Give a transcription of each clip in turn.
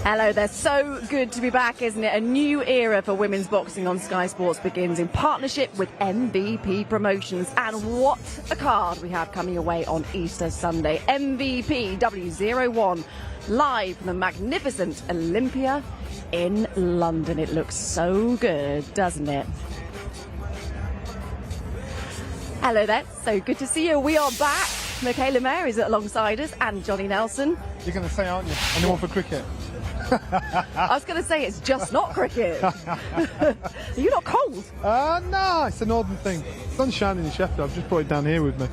Hello there. So good to be back, isn't it? A new era for women's boxing on Sky Sports begins in partnership with MVP Promotions. And what a card we have coming away on Easter Sunday. MVPW 01 live from the magnificent Olympia in London. It looks so good, doesn't it? Hello there. So good to see you. We are back. Michaela Mayer is alongside us and Johnny Nelson. You're going to say, aren't you? Anyone for cricket? I was going to say it's just not cricket. Are you not cold? No, it's a northern thing. Sun's shining in Sheffield. I've just brought it down here with me.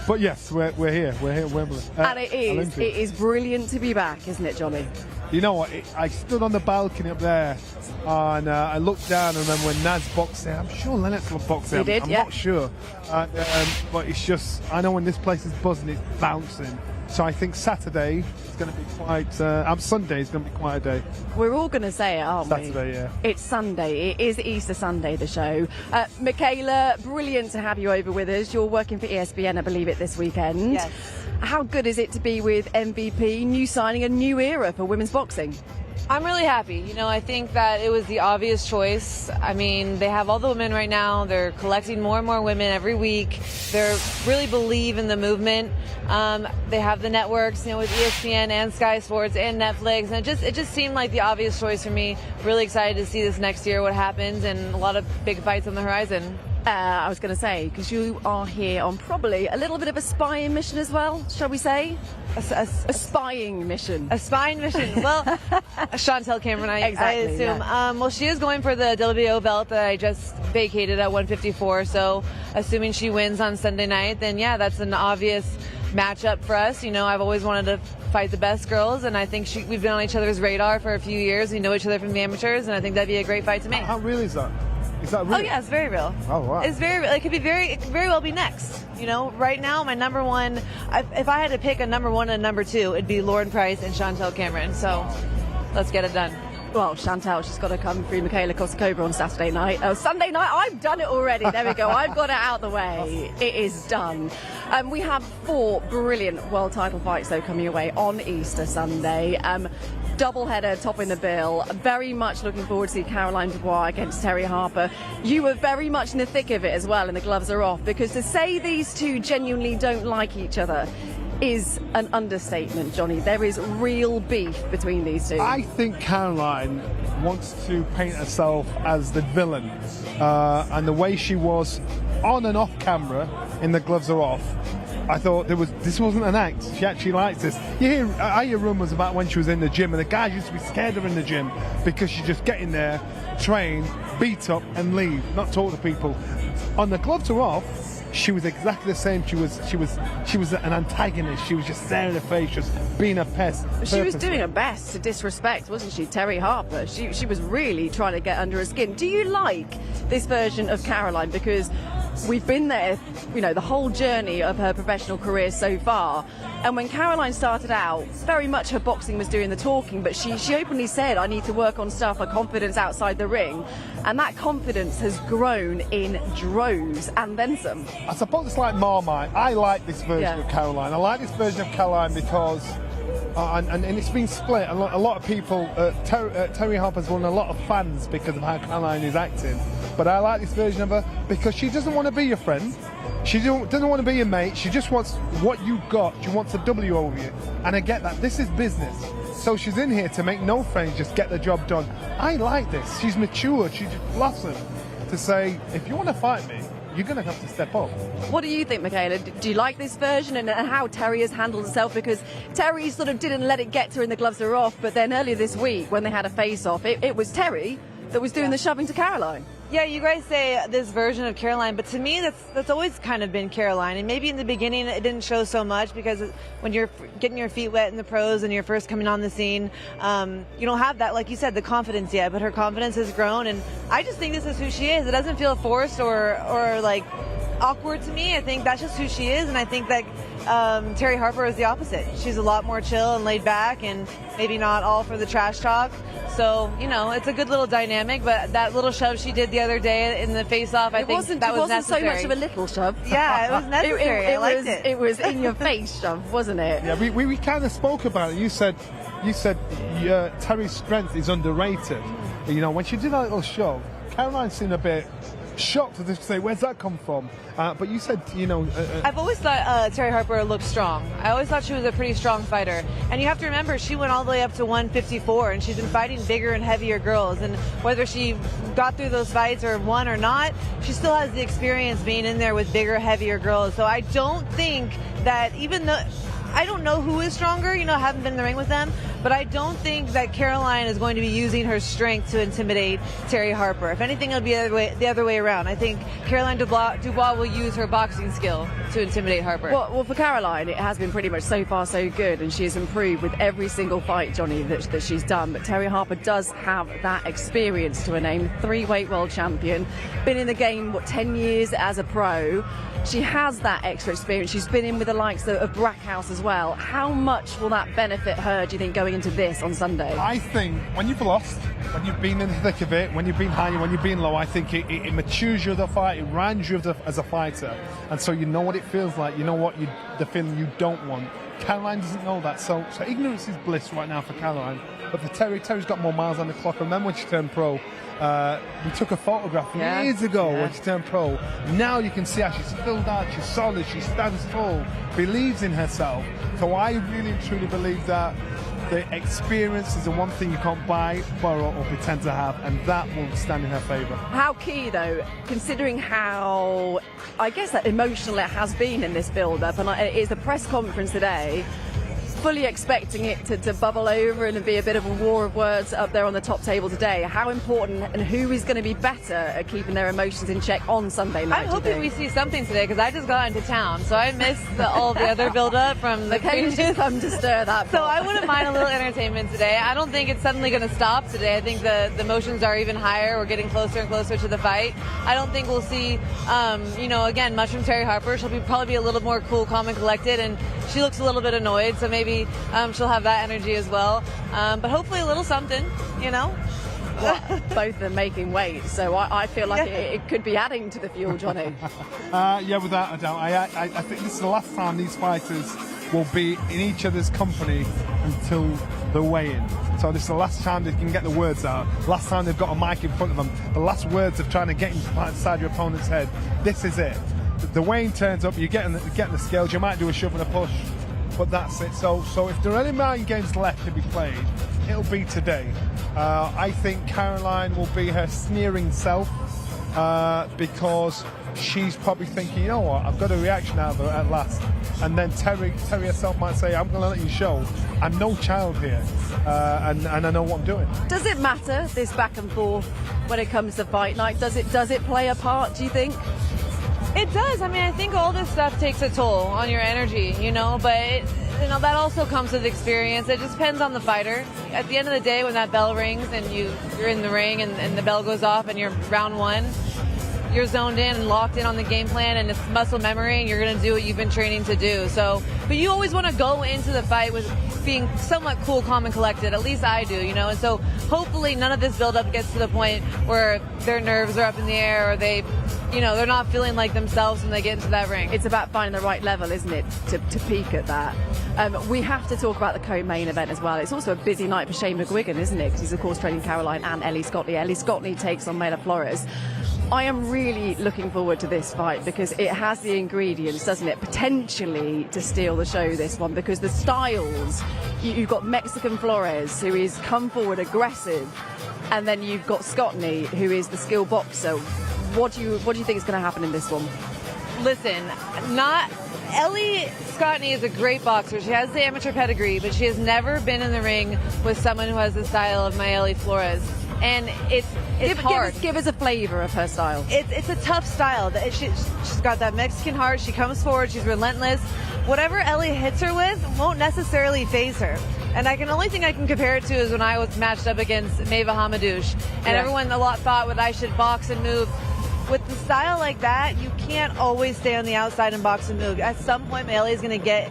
But yes, we're here. We're here at Wembley. And it Olympia. is brilliant to be back, isn't it, Johnny? You know what? I stood on the balcony up there and I looked down and remember when Naz boxed there. I'm sure Lennox boxed there. I'm not sure. But it's just, I know when this place is buzzing, it's bouncing. So I think Saturday is going to be quite, Sunday is going to be quite a day. We're all going to say it, aren't we? Saturday, yeah. It's Sunday. It is Easter Sunday, the show. Michaela, brilliant to have you over with us. You're working for ESPN, I believe, this weekend. Yes. How good is it to be with MVP, new signing, a new era for women's boxing? I'm really happy. You know, I think that it was the obvious choice. I mean, they have all the women right now. They're collecting more and more women every week. They really believe in the movement. They have the networks, you know, with ESPN and Sky Sports and Netflix. And it just seemed like the obvious choice for me. Really excited to see this next year, what happens, and a lot of big fights on the horizon. I was going to say, because you are here on probably a little bit of a spying mission as well, shall we say? A spying mission. A spying mission. Well, Chantel Cameron, I assume. Yeah. Well, she is going for the WBO belt that I just vacated at 154. So, assuming she wins on Sunday night, then yeah, that's an obvious matchup for us. You know, I've always wanted to fight the best girls, and I think we've been on each other's radar for a few years. We know each other from the amateurs, and I think that'd be a great fight to make. How real is that? Is that real? Oh yeah, it's very real. Oh wow. It's very real. It could very well be next. You know, right now my number one, if I had to pick a number one and a number two, it'd be Lauren Price and Chantelle Cameron. So let's get it done. Well, Chantel, she's got to come through Michaela Kotaskova on Saturday night. Sunday night, I've done it already. There we go. I've got it out the way. It is done. We have 4 brilliant world title fights, though, coming away on Easter Sunday. Double-header topping the bill. Very much looking forward to see Caroline Dubois against Terri Harper. You were very much in the thick of it as well, and the gloves are off, because to say these two genuinely don't like each other is an understatement, Johnny. There is real beef between these two. I think Caroline wants to paint herself as the villain, and the way she was on and off camera in the gloves are off, I thought this wasn't an act. She actually likes this. I hear rumours about when she was in the gym, and the guys used to be scared of her in the gym because she just get in there, train, beat up, and leave, not talk to people. On the gloves are off, she was exactly the same. She was an antagonist. She was just there in her face, just being a pest. She was doing her best to disrespect, wasn't she, Terri Harper? She was really trying to get under her skin. Do you like this version of Caroline? Because we've been there, you know, the whole journey of her professional career so far. And when Caroline started out, very much her boxing was doing the talking, but she openly said, I need to work on stuff, her confidence outside the ring. And that confidence has grown in droves and then some. I suppose it's like Marmite. I like this version of Caroline. I like this version of Caroline because, and it's been split. A lot of people, Terri Harper's won a lot of fans because of how Caroline is acting. But I like this version of her because she doesn't want to be your friend. She doesn't want to be your mate. She just wants what you got. She wants a W over you. And I get that. This is business. So she's in here to make no friends, just get the job done. I like this. She's mature. She's blossomed to say, if you want to fight me, you're going to have to step up. What do you think, Michaela? Do you like this version and how Terri has handled herself? Because Terri sort of didn't let it get to her and the gloves are off. But then earlier this week, when they had a face-off, it was Terri that was doing the shoving to Caroline. Yeah, you guys say this version of Caroline, but to me, that's always kind of been Caroline. And maybe in the beginning it didn't show so much because when you're getting your feet wet in the pros and you're first coming on the scene, you don't have that, like you said, the confidence yet. But her confidence has grown, and I just think this is who she is. It doesn't feel forced or like awkward to me. I think that's just who she is, and I think that Terri Harper is the opposite. She's a lot more chill and laid back, and maybe not all for the trash talk. So, you know, it's a good little dynamic, but that little shove she did the other day in the face-off, I think that was necessary. It wasn't so much of a little shove. Yeah, it was necessary. I liked it. It was in your face shove, wasn't it? Yeah, we kind of spoke about it. You said you said Terri's strength is underrated. You know, when she did that little show, Caroline seemed a bit shocked to say, where's that come from? But you said, you know... I've always thought Terri Harper looked strong. I always thought she was a pretty strong fighter. And you have to remember, she went all the way up to 154, and she's been fighting bigger and heavier girls. And whether she got through those fights or won or not, she still has the experience being in there with bigger, heavier girls. So I don't think that even though... I don't know who is stronger, you know, I haven't been in the ring with them, but I don't think that Caroline is going to be using her strength to intimidate Terri Harper. If anything, it'll be the other way around. I think Caroline Dubois will use her boxing skill to intimidate Harper. Well, for Caroline, it has been pretty much so far so good, and she has improved with every single fight, Johnny, that she's done. But Terri Harper does have that experience to her name, 3-weight world champion, been in the game, 10 years as a pro. She has that extra experience. She's been in with the likes of Brackhouse as well. How much will that benefit her, do you think, going into this on Sunday? I think when you've lost, when you've been in the thick of it, when you've been high, when you've been low, I think it matures you as a fighter, it rounds you as a fighter. And so you know what it feels like, you know what the feeling you don't want. Caroline doesn't know that, so ignorance is bliss right now for Caroline. But for Terri's got more miles on the clock. Remember when she turned pro? We took a photograph years ago when she turned pro. Now you can see how she's filled out, she's solid, she stands tall, believes in herself. So I really and truly believe that the experience is the one thing you can't buy, borrow, or pretend to have, and that will stand in her favour. How key, though, considering how, I guess, that emotional it has been in this build-up, and it is a press conference today, fully expecting it to bubble over and be a bit of a war of words up there on the top table today. How important and who is going to be better at keeping their emotions in check on Sunday night? I'm hoping we see something today, because I just got into town, so I missed all the other build-up from the previous. Come to stir that pot. So I wouldn't mind a little entertainment today. I don't think it's suddenly going to stop today. I think the emotions are even higher. We're getting closer and closer to the fight. I don't think we'll see, you know, again, much from Terri Harper. She'll probably be a little more cool, calm, and collected, and she looks a little bit annoyed, so maybe she'll have that energy as well. But hopefully a little something, you know. Well, both of them making weight, so I feel like it could be adding to the fuel, Johnny. Yeah, without a doubt. I think this is the last time these fighters will be in each other's company until the weigh-in. So this is the last time they can get the words out. Last time they've got a mic in front of them. The last words of trying to get inside your opponent's head. This is it. The weigh-in turns up, you're getting the scales, you might do a shove and a push, but that's it. So if there are any mind games left to be played, it'll be today. I think Caroline will be her sneering self because she's probably thinking, you know what, I've got a reaction out of her at last. And then Terri herself might say, I'm going to let you show. I'm no child here, and I know what I'm doing. Does it matter, this back and forth, when it comes to fight night? Does it play a part, do you think? It does. I mean, I think all this stuff takes a toll on your energy, you know, but you know, that also comes with experience. It just depends on the fighter. At the end of the day, when that bell rings and you're in the ring and the bell goes off and you're round one, you're zoned in and locked in on the game plan, and it's muscle memory, and you're going to do what you've been training to do. So, but you always want to go into the fight with being somewhat cool, calm, and collected. At least I do, you know. And so hopefully none of this build-up gets to the point where their nerves are up in the air, or they, you know, they're not feeling like themselves when they get into that ring. It's about finding the right level, isn't it, to peak at that. We have to talk about the co-main event as well. It's also a busy night for Shane McGuigan, isn't it? Because he's, of course, training Caroline and Ellie Scotney. Ellie Scotney takes on Mayelli Flores. I am really looking forward to this fight because it has the ingredients, doesn't it, potentially to steal the show, this one, because the styles, you've got Mexican Flores, who is come forward aggressive, and then you've got Scotney, who is the skilled boxer. What do you think is going to happen in this one? Listen, Ellie Scotney is a great boxer. She has the amateur pedigree, but she has never been in the ring with someone who has the style of Mayelli Flores. And it's hard. Give us a flavor of her style. It's a tough style. She's got that Mexican heart. She comes forward. She's relentless. Whatever Ellie hits her with won't necessarily faze her. And the only thing I can compare it to is when I was matched up against Maeva Hamadouche. And everyone a lot thought that I should box and move. With the style like that, you can't always stay on the outside and box and move. At some point, Mayelli is going to get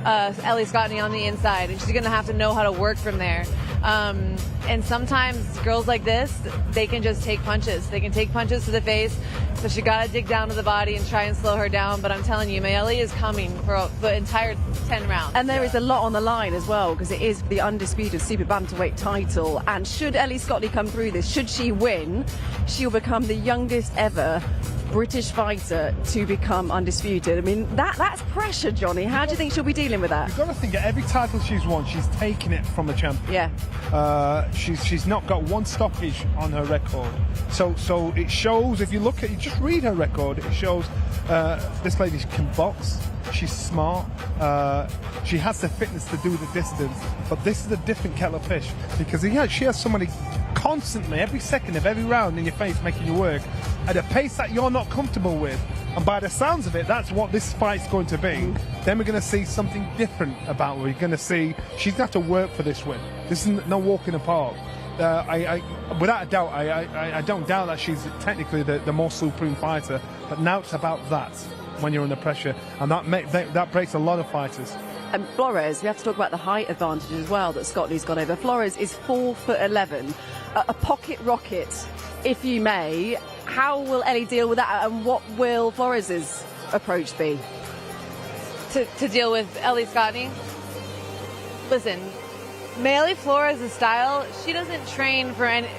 Ellie Scotney on the inside, and she's going to have to know how to work from there. And sometimes girls like this, they can just take punches. They can take punches to the face. So she got to dig down to the body and try and slow her down. But I'm telling you, Mayelli is coming for the entire 10 rounds. And there is a lot on the line as well, because it is the undisputed super bantamweight title. And should Ellie Scotney come through this, should she win, she'll become the youngest ever British fighter to become undisputed. I mean, that's pressure, Johnny. How do you think she'll be dealing with that? You've got to think at every title she's won, she's taken it from a champion. Yeah. She's not got one stoppage on her record. So it shows, if you look at, you just read her record, it shows this lady can box. She's smart. She has the fitness to do the distance. But this is a different kettle of fish, because she has somebody constantly, every second of every round in your face, making you work at a pace that you're not comfortable with. And by the sounds of it, that's what this fight's going to be. Then we're going to see something different about her. We're going to see she's going to have to work for this win. This is no walk in the park. Without a doubt, I don't doubt that she's technically the more supreme fighter. But now it's about that when you're under pressure, and that breaks a lot of fighters. And Flores, we have to talk about the height advantage as well that Scotney's got over. Flores is 4'11", a pocket rocket, if you may. How will Ellie deal with that, and what will Flores's approach be? To deal with Ellie Scotney? Listen, Mayelli Flores' style, she doesn't train for any...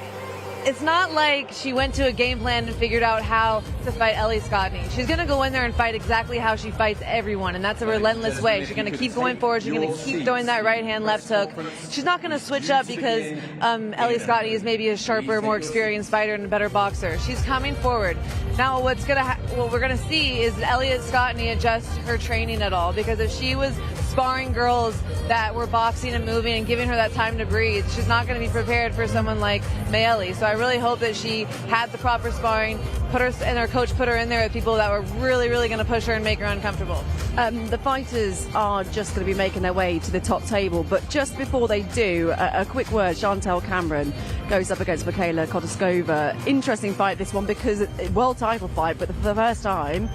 It's not like she went to a game plan and figured out how to fight Ellie Scotney. She's going to go in there and fight exactly how she fights everyone, and that's a relentless way. She's going to keep going forward. She's going to keep throwing that right hand, left hook. She's not going to switch up because Ellie Scotney is maybe a sharper, more experienced fighter and a better boxer. She's coming forward. Now, what we're going to see is Ellie Scotney adjust her training at all, because if she was sparring girls that were boxing and moving and giving her that time to breathe, she's not going to be prepared for someone like Mayelli. So I really hope that she had the proper sparring, and her coach put her in there with people that were really, really going to push her and make her uncomfortable. The fighters are just going to be making their way to the top table, but just before they do, a quick word. Chantel Cameron goes up against Michaela Kotaskova. Interesting fight, this one, because world title fight, but for the first time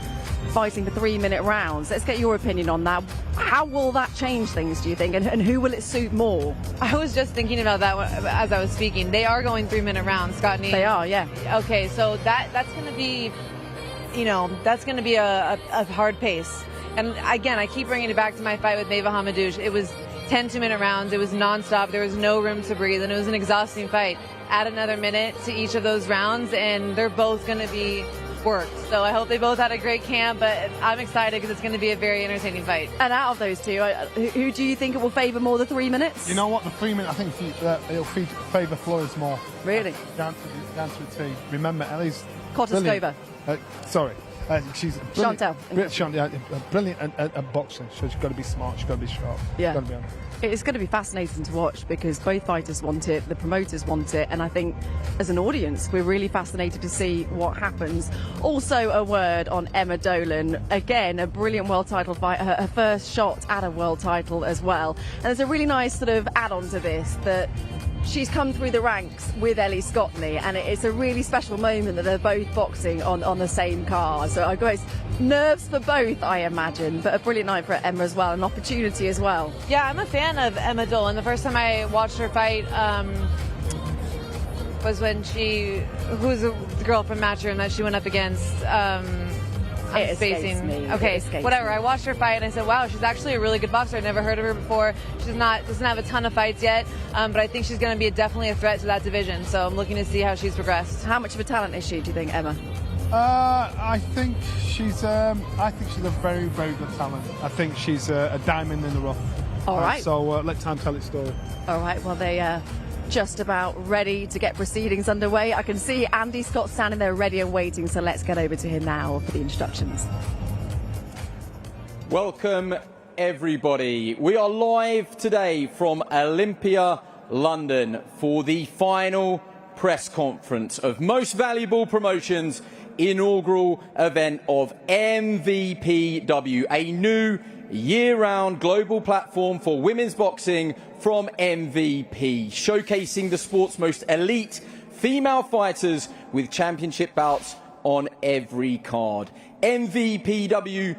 fighting for 3-minute rounds. Let's get your opinion on that. How will that change things, do you think, and who will it suit more? I was just thinking about that as I was speaking. They are going 3-minute rounds, Scotney. They are, yeah. Okay, so that's going to be, that's going to be a hard pace. And again, I keep bringing it back to my fight with Neva Hamadouche. It was 10 2-minute rounds. It was nonstop. There was no room to breathe, and it was an exhausting fight. Add another minute to each of those rounds, and they're both going to be worked. So I hope they both had a great camp, but I'm excited because it's going to be a very entertaining fight. And out of those two, who do you think it will favour more, the 3 minutes? You know what, the 3 minutes, I think it'll favour Flores more. Really? Down to a T. Remember, Ellie's Kotaskova. Sorry. She's brilliant. Chantel. Brilliant at boxing. So she's got to be smart, she's got to be sharp. Yeah. She's got to be on. It's going to be fascinating to watch, because both fighters want it, the promoters want it, and I think as an audience we're really fascinated to see what happens. Also, a word on Emma Dolan. Again, a brilliant world title fight, her first shot at a world title as well. And there's a really nice sort of add-on to this, that she's come through the ranks with Ellie Scotney, and it's a really special moment that they're both boxing on the same card. So I guess nerves for both, I imagine, but a brilliant night for Emma as well, an opportunity as well. Yeah, I'm a fan of Emma Dolan. The first time I watched her fight was when who's the girl from Matchroom that she went up against? It escapes me. Okay, whatever. I watched her fight and I said, wow, she's actually a really good boxer. I've never heard of her before. She doesn't have a ton of fights yet, but I think she's going to be definitely a threat to that division. So I'm looking to see how she's progressed. How much of a talent is she, do you think, Emma? I think she's a very, very good talent. I think she's a diamond in the rough. All right. So let time tell its story. All right. Well, they just about ready to get proceedings underway. I can see Andy Scott standing there ready and waiting, so let's get over to him now for the introductions. Welcome, everybody. We are live today from Olympia, London, for the final press conference of Most Valuable Promotions' inaugural event of MVPW, a new year-round global platform for women's boxing from MVP, showcasing the sport's most elite female fighters with championship bouts on every card. MVPW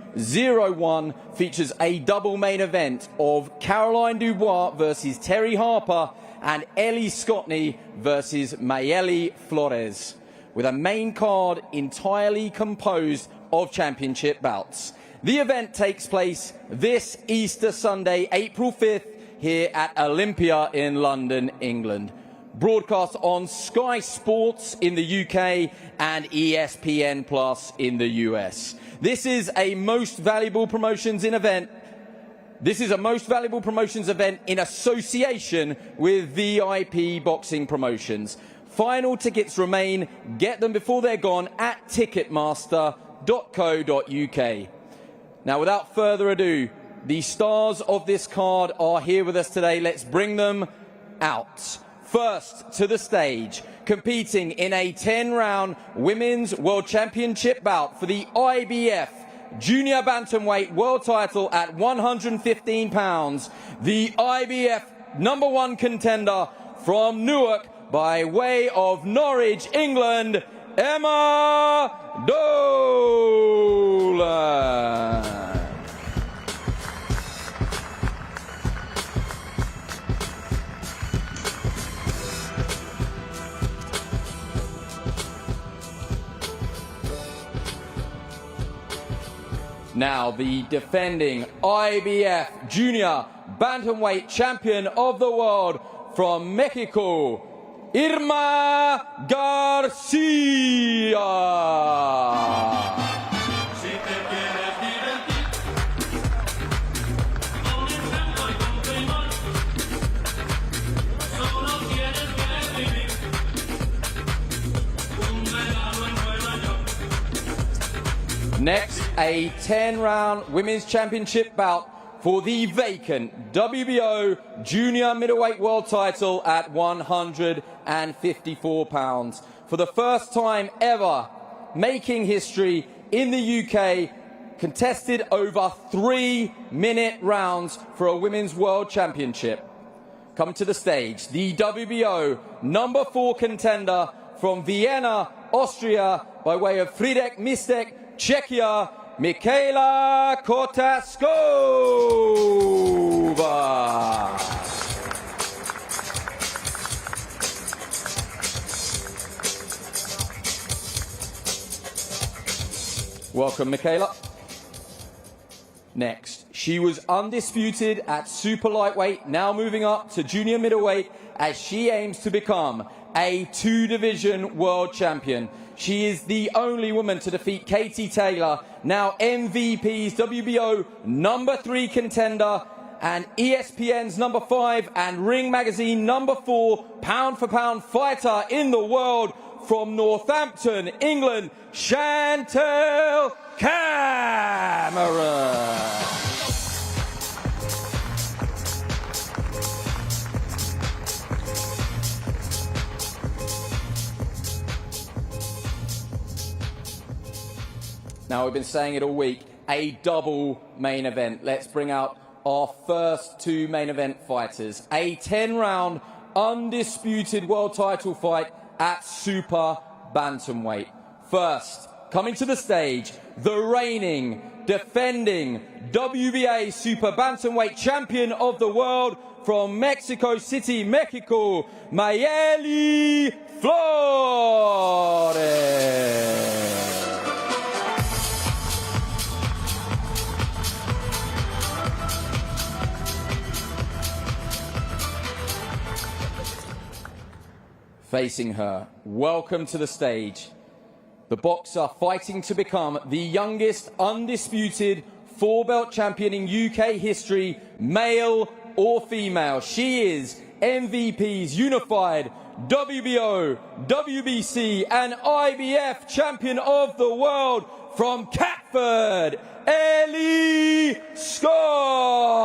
01 features a double main event of Caroline Dubois versus Terri Harper and Ellie Scotney versus Mayelli Flores, with a main card entirely composed of championship bouts. The event takes place this Easter Sunday, April 5th, here at Olympia in London, England. Broadcast on Sky Sports in the UK and ESPN Plus in the US. This is a most valuable promotions event. This is a most valuable promotions event in association with VIP Boxing Promotions. Final tickets remain. Get them before they're gone at ticketmaster.co.uk. Now, without further ado, the stars of this card are here with us today. Let's bring them out. First to the stage, competing in a 10-round Women's World Championship bout for the IBF Junior Bantamweight World title at 115 pounds, the IBF #1 contender from Newark by way of Norwich, England, Irma Dolan. Now, the defending IBF Junior Bantamweight Champion of the World from Mexico, Irma Garcia. Next, a 10-round Women's Championship bout for the vacant WBO Junior Middleweight World title at 154 pounds. For the first time ever, making history in the UK, contested over 3-minute rounds for a Women's World Championship. Coming to the stage, the WBO #4 contender from Vienna, Austria, by way of Frýdek Místek, Czechia, Michaela Kotaskova. Welcome, Michaela. Next, she was undisputed at super lightweight, now moving up to junior middleweight as she aims to become a 2-division world champion. She is the only woman to defeat Katie Taylor, now MVP's WBO #3 contender and ESPN's #5 and Ring Magazine #4 pound-for-pound fighter in the world from Northampton, England, Chantel Cameron. Now, we've been saying it all week, a double main event. Let's bring out our first 2 main event fighters. A 10-round undisputed world title fight at super bantamweight. First, coming to the stage, the reigning, defending WBA super bantamweight champion of the world from Mexico City, Mexico, Mayelli Flores. Facing her, welcome to the stage, the boxer fighting to become the youngest undisputed 4-belt champion in UK history, male or female. She is MVP's unified WBO, WBC and IBF champion of the world from Catford, Ellie Scotney.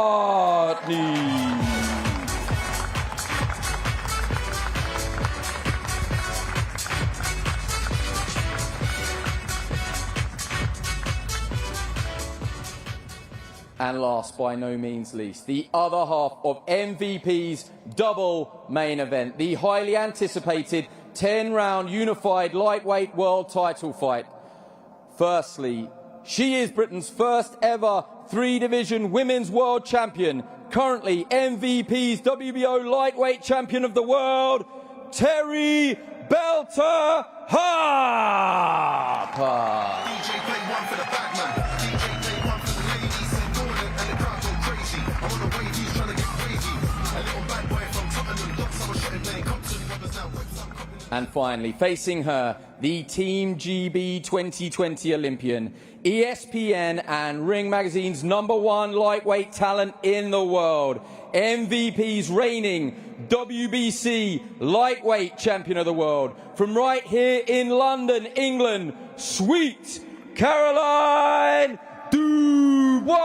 And last, by no means least, the other half of MVP's double main event, the highly anticipated 10-round unified lightweight world title fight. Firstly, she is Britain's first ever 3-division women's world champion, currently MVP's WBO lightweight champion of the world, Terri Belter Harper. DJ play one for the bad man. DJ play one for the ladies and Dolan and the crowd go crazy. I'm on the way, he's trying to get crazy. A little bad boy from Tottenham, looks I was shooting playing Compton, brothers now whips up. And finally, facing her, the Team GB 2020 Olympian, ESPN and Ring Magazine's #1 lightweight talent in the world, MVP's reigning WBC lightweight champion of the world, from right here in London, England, sweet Caroline Dubois.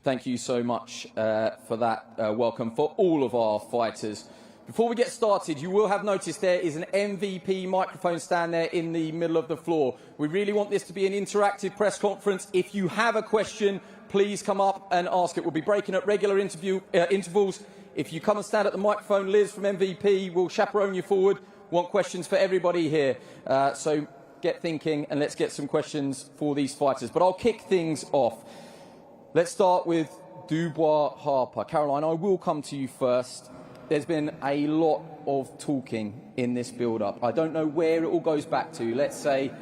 Thank you so much for that welcome for all of our fighters. Before we get started, you will have noticed there is an MVP microphone stand there in the middle of the floor. We really want this to be an interactive press conference. If you have a question, please come up and ask it. We'll be breaking at regular intervals. If you come and stand at the microphone, Liz from MVP will chaperone you forward. Want questions for everybody here. So get thinking and let's get some questions for these fighters. But I'll kick things off. Let's start with Dubois Harper. Caroline, I will come to you first. There's been a lot of talking in this build-up. I don't know where it all goes back to. Let's say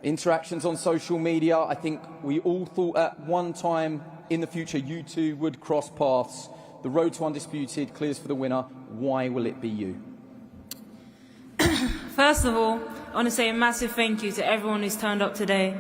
interactions on social media. I think we all thought at one time in the future you two would cross paths. The road to undisputed clears for the winner. Why will it be you? First of all, I want to say a massive thank you to everyone who's turned up today.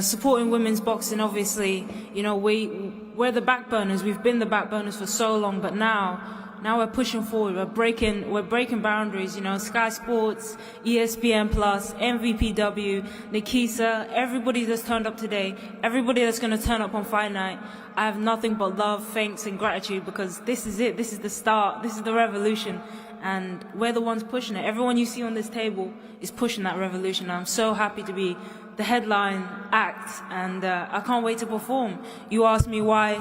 Supporting women's boxing, obviously, you know, we're the backburners. We've been the backburners for so long, but now we're pushing forward. We're breaking boundaries. You know, Sky Sports, ESPN Plus, MVPW, Nikisa, everybody that's turned up today, everybody that's going to turn up on Fight Night. I have nothing but love, thanks, and gratitude, because this is it. This is the start. This is the revolution. And we're the ones pushing it. Everyone you see on this table is pushing that revolution. I'm so happy to be the headline act, and I can't wait to perform. You asked me why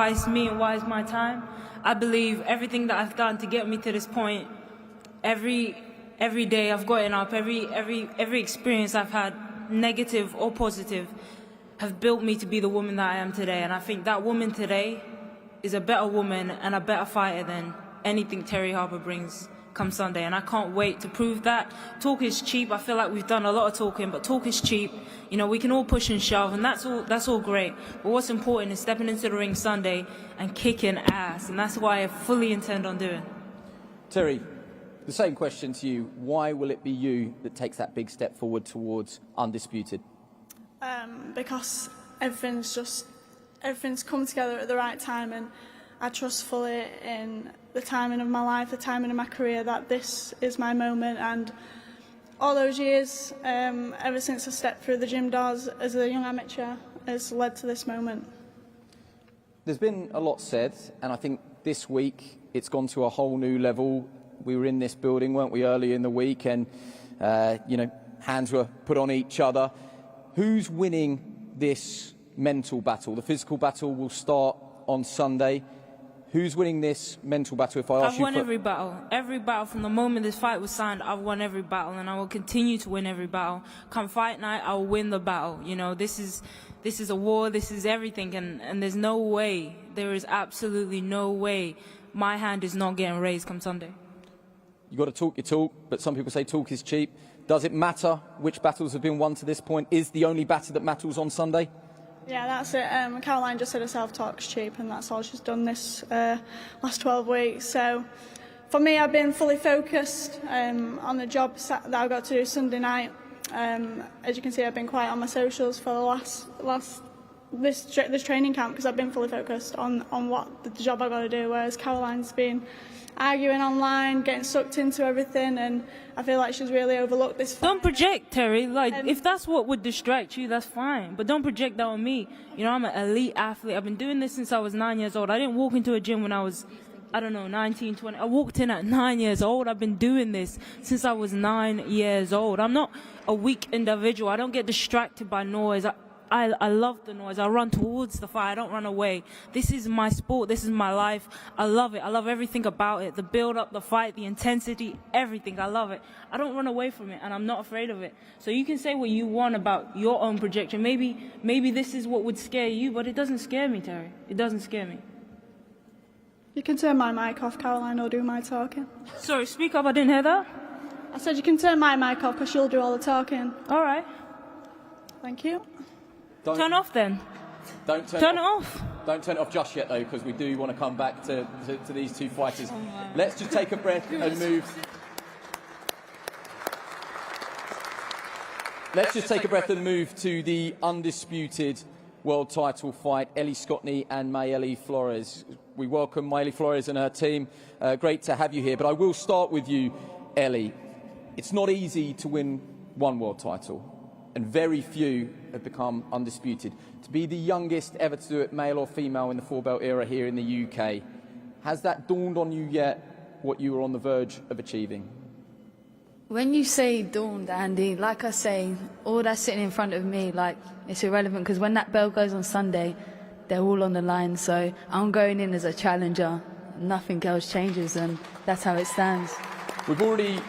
it's me and why it's my time. I believe everything that I've done to get me to this point, every day I've gotten up, every experience I've had, negative or positive, have built me to be the woman that I am today. And I think that woman today is a better woman and a better fighter than anything Terri Harper brings come Sunday, and I can't wait to prove that. Talk is cheap. I feel like we've done a lot of talking, but talk is cheap. You know, we can all push and shove, and that's all great. But what's important is stepping into the ring Sunday and kicking ass, and that's what I fully intend on doing. Terri, the same question to you. Why will it be you that takes that big step forward towards undisputed? Because everything's come together at the right time, and I trust fully in the timing of my life, the timing of my career, that this is my moment. And all those years, ever since I stepped through the gym doors as a young amateur, has led to this moment. There's been a lot said, and I think this week it's gone to a whole new level. We were in this building, weren't we, early in the week, and you know, hands were put on each other. Who's winning this mental battle? The physical battle will start on Sunday. Who's winning this mental battle? If I ask you, I've won every battle. Every battle from the moment this fight was signed, I've won every battle, and I will continue to win every battle. Come Fight Night, I will win the battle. You know, this is a war. This is everything, and there's no way. There is absolutely no way my hand is not getting raised come Sunday. You got to talk your talk, but some people say talk is cheap. Does it matter which battles have been won to this point? Is the only battle that matters on Sunday? Yeah, that's it. Caroline just said herself, talk's cheap, and that's all she's done this last 12 weeks. So for me, I've been fully focused on the job that I've got to do Sunday night. As you can see, I've been quiet on my socials for the this training camp, because I've been fully focused on what the job I've got to do, whereas Caroline's been arguing online, getting sucked into everything, and I feel like she's really overlooked this fight. Don't project, Terri. Like, if that's what would distract you, that's fine. But don't project that on me. You know, I'm an elite athlete. I've been doing this since I was 9 years old. I didn't walk into a gym when I was, 19, 20. I walked in at 9 years old. I've been doing this since I was 9 years old. I'm not a weak individual. I don't get distracted by noise. I love the noise. I run towards the fight. I don't run away. This is my sport. This is my life. I love it. I love everything about it. The build up, the fight, the intensity, everything. I love it. I don't run away from it, and I'm not afraid of it. So you can say what you want about your own projection. Maybe this is what would scare you, but it doesn't scare me, Terri. It doesn't scare me. You can turn my mic off, Caroline, or do my talking. Sorry, speak up. I didn't hear that. I said you can turn my mic off because she'll do all the talking. All right. Thank you. Turn off then. Don't turn it off. Don't turn it off just yet, though, because we do want to come back to these two fighters. Let's just take a breath and move. Let's just take a breath and move to the undisputed world title fight, Ellie Scotney and Mayelli Flores. We welcome Mayelli Flores and her team. Great to have you here, but I will start with you, Ellie. It's not easy to win one world title, and very few have become undisputed. To be the youngest ever to do it, male or female, in the four-belt era here in the UK, has that dawned on you yet, what you were on the verge of achieving? When you say dawned, Andy, like I say, all that's sitting in front of me, like, it's irrelevant, because when that bell goes on Sunday, they're all on the line. So I'm going in as a challenger. Nothing else changes, and that's how it stands. We've already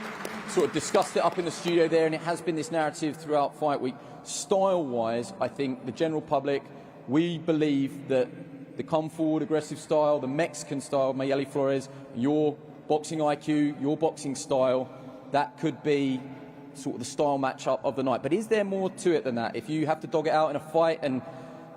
sort of discussed it up in the studio there, and it has been this narrative throughout Fight Week. Style-wise, I think the general public, we believe that the come-forward aggressive style, the Mexican style, Mayelli Flores, your boxing IQ, your boxing style, that could be sort of the style matchup of the night. But is there more to it than that? If you have to dog it out in a fight and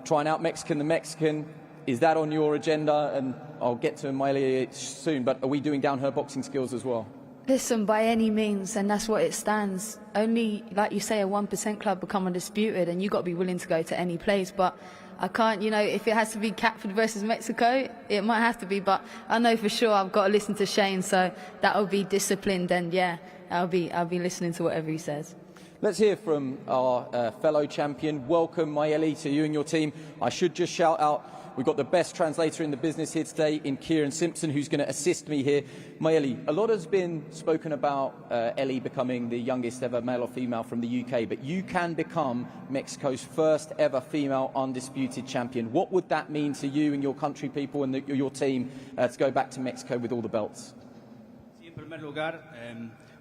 try and out-Mexican the Mexican, is that on your agenda? And I'll get to Mayelli soon, but are we doing down her boxing skills as well? Listen, by any means, and that's what it stands. Only, like you say, a 1% club become undisputed, and you've got to be willing to go to any place. But I can't, you know, if it has to be Catford versus Mexico, it might have to be. But I know for sure I've got to listen to Shane, so that'll be disciplined, and yeah, I'll be listening to whatever he says. Let's hear from our fellow champion. Welcome, Mayelli, to you and your team. I should just shout out, we've got the best translator in the business here today in Kieran Simpson, who's going to assist me here. Mayelli, a lot has been spoken about Ellie becoming the youngest ever male or female from the UK, but you can become Mexico's first ever female undisputed champion. What would that mean to you and your country people and your team to go back to Mexico with all the belts? Sí, en primer lugar,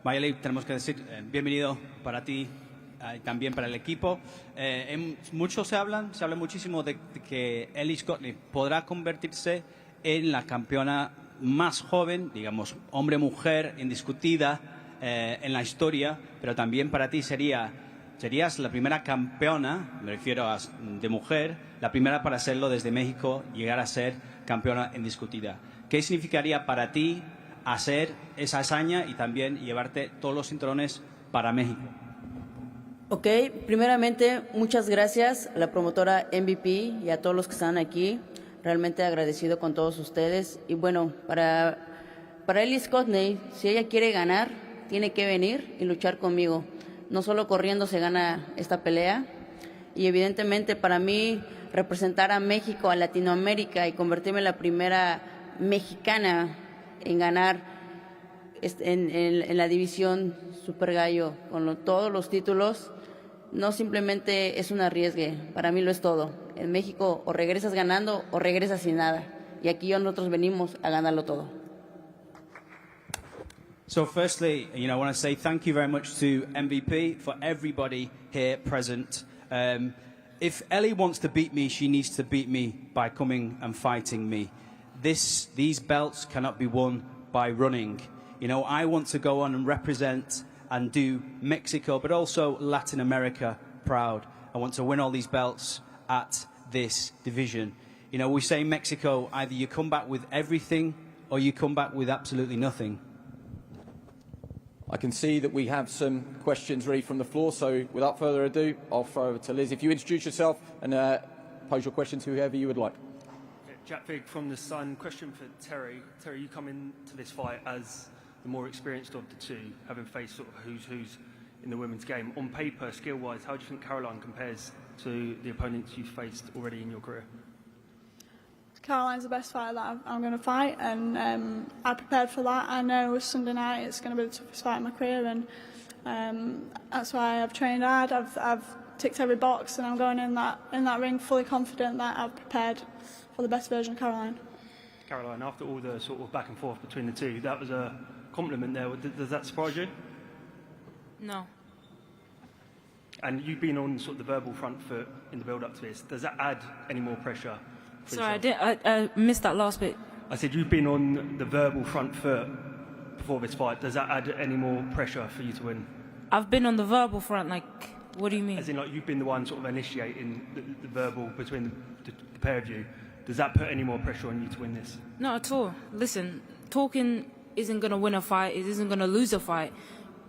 Mayelli, tenemos que decir bienvenido para ti y también para el equipo. Mucho se habla muchísimo de que Ellie Scotney podrá convertirse en la campeona más joven, digamos, hombre-mujer indiscutida en la historia, pero también para ti serías la primera campeona, me refiero a de mujer, la primera para serlo desde México, llegar a ser campeona indiscutida. ¿Qué significaría para ti hacer esa hazaña y también llevarte todos los cinturones para México? Ok, primeramente muchas gracias a la promotora MVP y a todos los que están aquí. Realmente agradecido con todos ustedes. Y bueno, para Ellie Scotney, si ella quiere ganar, tiene que venir y luchar conmigo. No solo corriendo se gana esta pelea. Y evidentemente para mí representar a México, a Latinoamérica y convertirme en la primera mexicana en ganar en la división Super Gallo con todos los títulos, no simplemente es un arriesgue, para mí lo es todo. En México o regresas ganando o regresas sin nada, y aquí nosotros venimos a ganarlo todo. So firstly, I want to say thank you very much to MVP, for everybody here present. If Ellie wants to beat me, she needs to beat me by coming and fighting me. These belts cannot be won by running. I want to go on and represent and do Mexico, but also Latin America proud. I want to win all these belts at this division. We say in Mexico, either you come back with everything or you come back with absolutely nothing. I can see that we have some questions ready from the floor, so without further ado, I'll throw over to Liz. If you introduce yourself and pose your question to whoever you would like. Jack Fig from The Sun. Question for Terri. Terri, you come into this fight as the more experienced of the two, having faced sort of who's in the women's game. On paper, skill-wise, how do you think Caroline compares to the opponents you've faced already in your career? Caroline's the best fighter that I'm going to fight, and I prepared for that. I know Sunday night it's going to be the toughest fight of my career, and that's why I've trained hard. I've ticked every box, and I'm going in that ring fully confident that I've prepared for the best version of Caroline. Caroline, after all the sort of back and forth between the two, that was a compliment there. Does that surprise you? No. And you've been on sort of the verbal front foot in the build-up to this. Does that add any more pressure? Sorry, I missed that last bit. I said you've been on the verbal front foot before this fight. Does that add any more pressure for you to win? I've been on the verbal front, like, what do you mean? As in, like, you've been the one sort of initiating the verbal between the pair of you. Does that put any more pressure on you to win this? Not at all. Listen, talking isn't going to win a fight. It isn't going to lose a fight.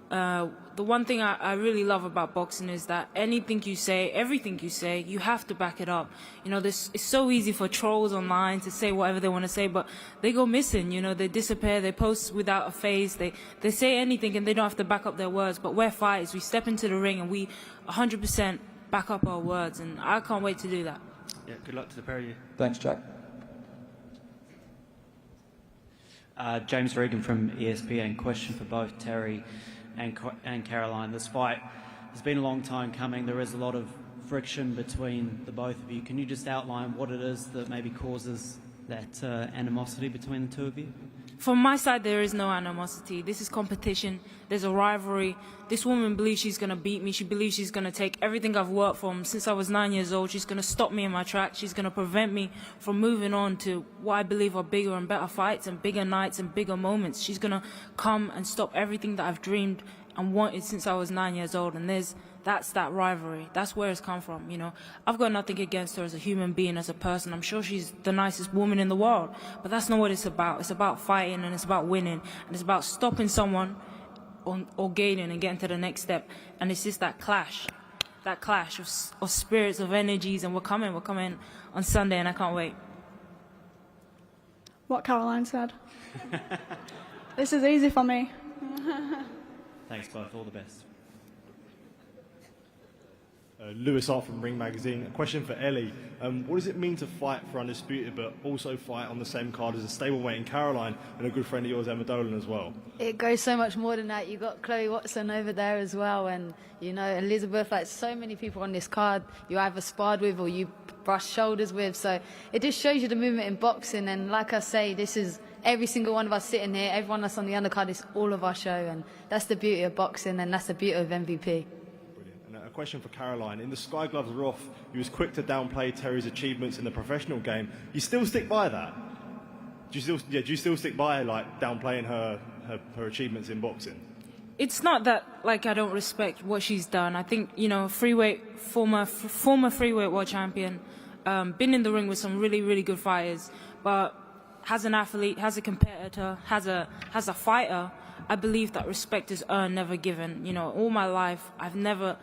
The one thing I really love about boxing is that anything you say, everything you say, you have to back it up. You know, it's so easy for trolls online to say whatever they want to say, but they go missing, you know, they disappear, they post without a face, they say anything and they don't have to back up their words. But we're fighters, we step into the ring and we 100% back up our words, and I can't wait to do that. Yeah, good luck to the pair of you. Thanks, Jack. James Regan from ESPN. Question for both Terri and Caroline. This fight has been a long time coming. There is a lot of friction between the both of you. Can you just outline what it is that maybe causes that animosity between the two of you? From my side, there is no animosity. This is competition. There's a rivalry. This woman believes she's going to beat me. She believes she's going to take everything I've worked for since I was 9 years old. She's going to stop me in my tracks. She's going to prevent me from moving on to what I believe are bigger and better fights and bigger nights and bigger moments. She's going to come and stop everything that I've dreamed and wanted since I was 9 years old. And that's that rivalry. That's where it's come from, you know. I've got nothing against her as a human being, as a person. I'm sure she's the nicest woman in the world. But that's not what it's about. It's about fighting and it's about winning. And it's about stopping someone or gaining and getting to the next step. And it's just that clash of spirits, of energies. And we're coming on Sunday and I can't wait. What Caroline said. This is easy for me. Thanks both. All the best. Lewis Hart from Ring Magazine. A question for Ellie. What does it mean to fight for Undisputed but also fight on the same card as a stablemate in Caroline and a good friend of yours, Emma Dolan, as well? It goes so much more than that. You got Chloe Watson over there as well, and you know Elizabeth. Like so many people on this card, you either sparred with or you brush shoulders with. So it just shows you the movement in boxing. And like I say, this is every single one of us sitting here. Everyone that's on the undercard is all of our show, and that's the beauty of boxing, and that's the beauty of MVP. A question for Caroline. In the Sky Gloves Roth, he was quick to downplay Terri's achievements in the professional game. You still stick by that? Do you still stick by like downplaying her achievements in boxing? It's not that like I don't respect what she's done. I think, you know, freeweight, former freeweight world champion, been in the ring with some really, really good fighters, but as an athlete, as a competitor, as a fighter, I believe that respect is earned, never given. You know, all my life, I've never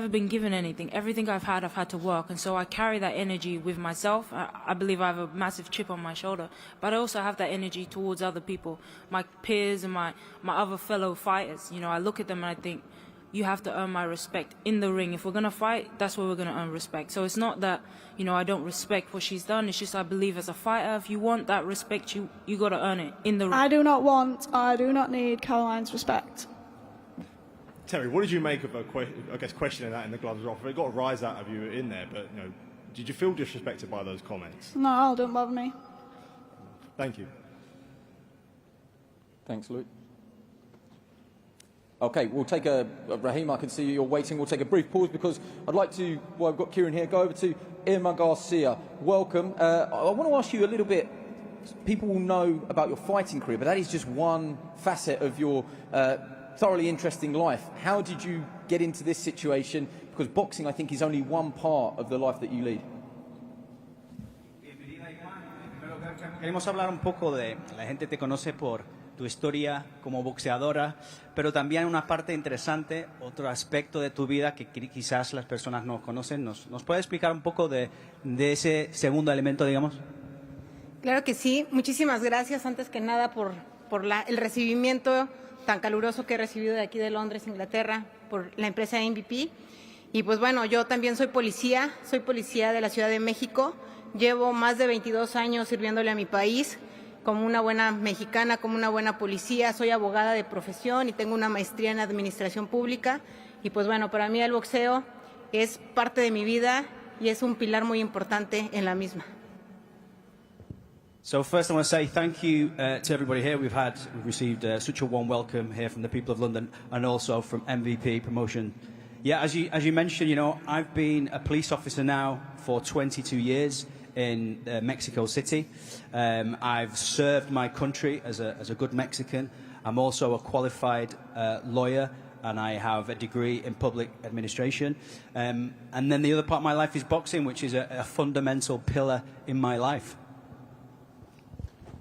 been given anything. Everything I've had to work. And so I carry that energy with myself. I believe I have a massive chip on my shoulder. But I also have that energy towards other people, my peers and my other fellow fighters. You know, I look at them and I think, you have to earn my respect in the ring. If we're going to fight, that's where we're going to earn respect. So it's not that, you know, I don't respect what she's done. It's just I believe as a fighter, if you want that respect, you got to earn it in the ring. I do not need Caroline's respect. Terri, what did you make of questioning that in the gloves off? It got a rise out of you in there, but you know, did you feel disrespected by those comments? No, don't bother me. Thank you. Thanks, Luke. Okay, we'll take Raheem, I can see you're waiting. We'll take a brief pause because I'd like to, well, I've got Kieran here, go over to Irma Garcia. Welcome. I want to ask you a little bit, people will know about your fighting career, but that is just one facet of your thoroughly interesting life. How did you get into this situation? Because boxing, I think, is only one part of the life that you lead. Queremos hablar un poco de, la gente te conoce por tu historia como boxeadora, pero también una parte interesante, otro aspecto de tu vida que quizás las personas no conocen. ¿Nos puede explicar un poco de ese segundo elemento, digamos? Claro que sí. Muchísimas gracias, antes que nada, por el recibimiento tan caluroso que he recibido de aquí de Londres, Inglaterra, por la empresa MVP. Y pues bueno, yo también soy policía de la Ciudad de México. Llevo más de 22 años sirviéndole a mi país como una buena mexicana, como una buena policía. Soy abogada de profesión y tengo una maestría en administración pública. Y pues bueno, para mí el boxeo es parte de mi vida y es un pilar muy importante en la misma. So first I want to say thank you to everybody here. We've received such a warm welcome here from the people of London and also from MVP Promotion. Yeah, as you mentioned, you know, I've been a police officer now for 22 years in Mexico City. I've served my country as a good Mexican. I'm also a qualified lawyer, and I have a degree in public administration. And then the other part of my life is boxing, which is a fundamental pillar in my life.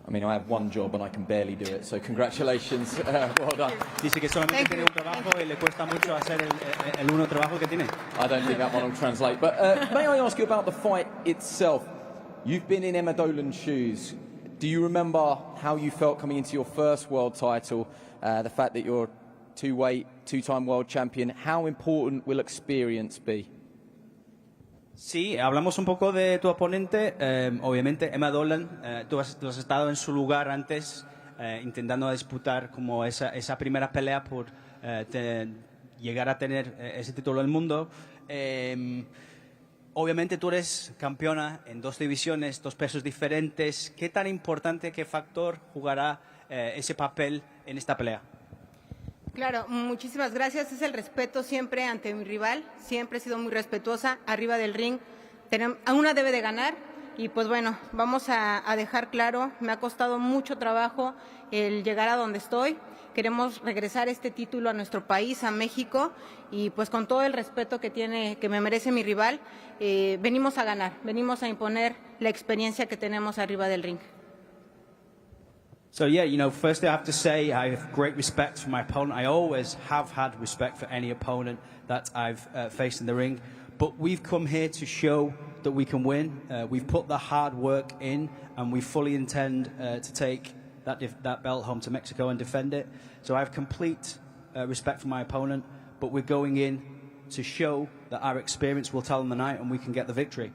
I mean, I have one job and I can barely do it, so congratulations. Well done. Dice que solamente tiene un trabajo y le cuesta mucho hacer el uno trabajo que tiene. I don't think that one will translate. But may I ask you about the fight itself? You've been in Emma Dolan's shoes. Do you remember how you felt coming into your first world title? The fact that you're two-weight, two-time world champion. How important will experience be? Sí, hablamos un poco de tu oponente. Obviamente, Emma Dolan, tú has estado en su lugar antes, intentando disputar como esa primera pelea por llegar a tener ese título del mundo. Obviamente, tú eres campeona en 2 divisiones, 2 pesos diferentes. ¿Qué tan importante, qué factor jugará ese papel en esta pelea? Claro, muchísimas gracias. Es el respeto siempre ante mi rival. Siempre he sido muy respetuosa arriba del ring. Una debe de ganar y pues bueno, vamos a dejar claro, me ha costado mucho trabajo el llegar a donde estoy. Queremos regresar este título a nuestro país, a México, y pues con todo el respeto que me merece mi rival, venimos a ganar, venimos a imponer la experiencia que tenemos arriba del ring. So yeah, you know, firstly I have to say I have great respect for my opponent. I always have had respect for any opponent that I've faced in the ring. But we've come here to show that we can win. We've put the hard work in, and we fully intend to take that belt home to Mexico and defend it. So I have complete respect for my opponent, but we're going in to show that our experience will tell them the night and we can get the victory.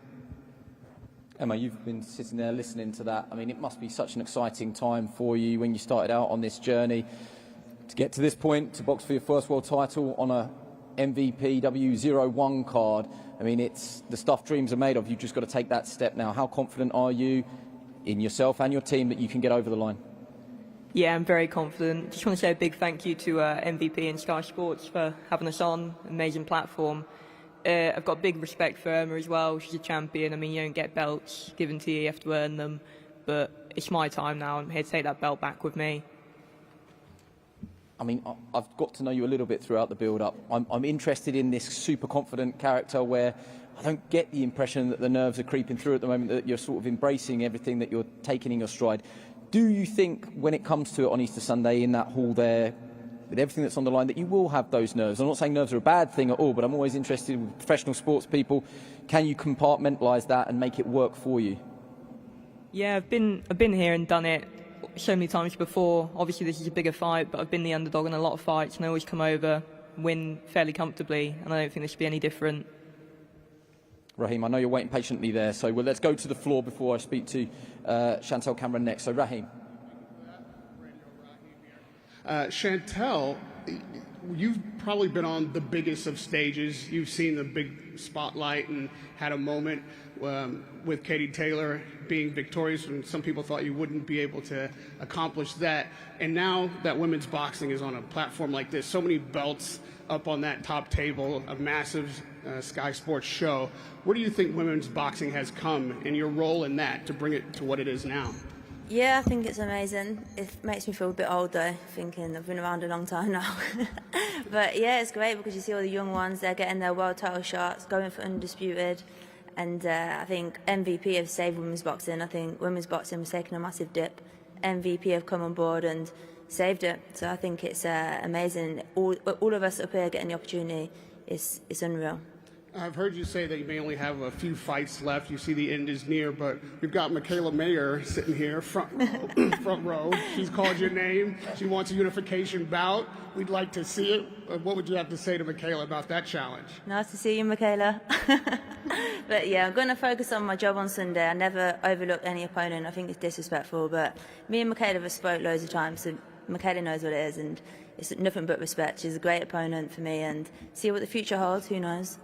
Emma, you've been sitting there listening to that. I mean, it must be such an exciting time for you when you started out on this journey to get to this point, to box for your first world title on a MVPW 01 card. I mean, it's the stuff dreams are made of. You've just got to take that step now. How confident are you in yourself and your team that you can get over the line? Yeah, I'm very confident. Just want to say a big thank you to MVP and Sky Sports for having us on. Amazing platform. I've got big respect for Irma as well. She's a champion. I mean, you don't get belts given to you, you have to earn them. But it's my time now. I'm here to take that belt back with me. I mean, I've got to know you a little bit throughout the build-up. I'm interested in this super confident character where I don't get the impression that the nerves are creeping through at the moment, that you're sort of embracing everything that you're taking in your stride. Do you think when it comes to it on Easter Sunday in that hall there, with everything that's on the line, that you will have those nerves? I'm not saying nerves are a bad thing at all, but I'm always interested with professional sports people. Can you compartmentalise that and make it work for you? Yeah, I've been here and done it so many times before. Obviously this is a bigger fight, but I've been the underdog in a lot of fights and I always come over, win fairly comfortably, and I don't think this should be any different. Raheem, I know you're waiting patiently there, so let's go to the floor before I speak to Chantel Cameron next. So Raheem. Chantel, you've probably been on the biggest of stages. You've seen the big spotlight and had a moment with Katie Taylor being victorious when some people thought you wouldn't be able to accomplish that. And now that women's boxing is on a platform like this, so many belts up on that top table, a massive Sky Sports show. Where do you think women's boxing has come and your role in that to bring it to what it is now? Yeah, I think it's amazing. It makes me feel a bit old though, thinking I've been around a long time now. But yeah, it's great because you see all the young ones, they're getting their world title shots, going for undisputed. And I think MVP have saved women's boxing. I think women's boxing was taking a massive dip. MVP have come on board and saved it. So I think it's amazing. All of us up here getting the opportunity is unreal. I've heard you say that you may only have a few fights left. You see the end is near, but we've got Michaela Mayer sitting here, front row. She's called your name. She wants a unification bout. We'd like to see it. What would you have to say to Michaela about that challenge? Nice to see you, Michaela. But yeah, I'm going to focus on my job on Sunday. I never overlook any opponent. I think it's disrespectful, but me and Michaela have spoke loads of times, so Michaela knows what it is, and it's nothing but respect. She's a great opponent for me, and see what the future holds, who knows.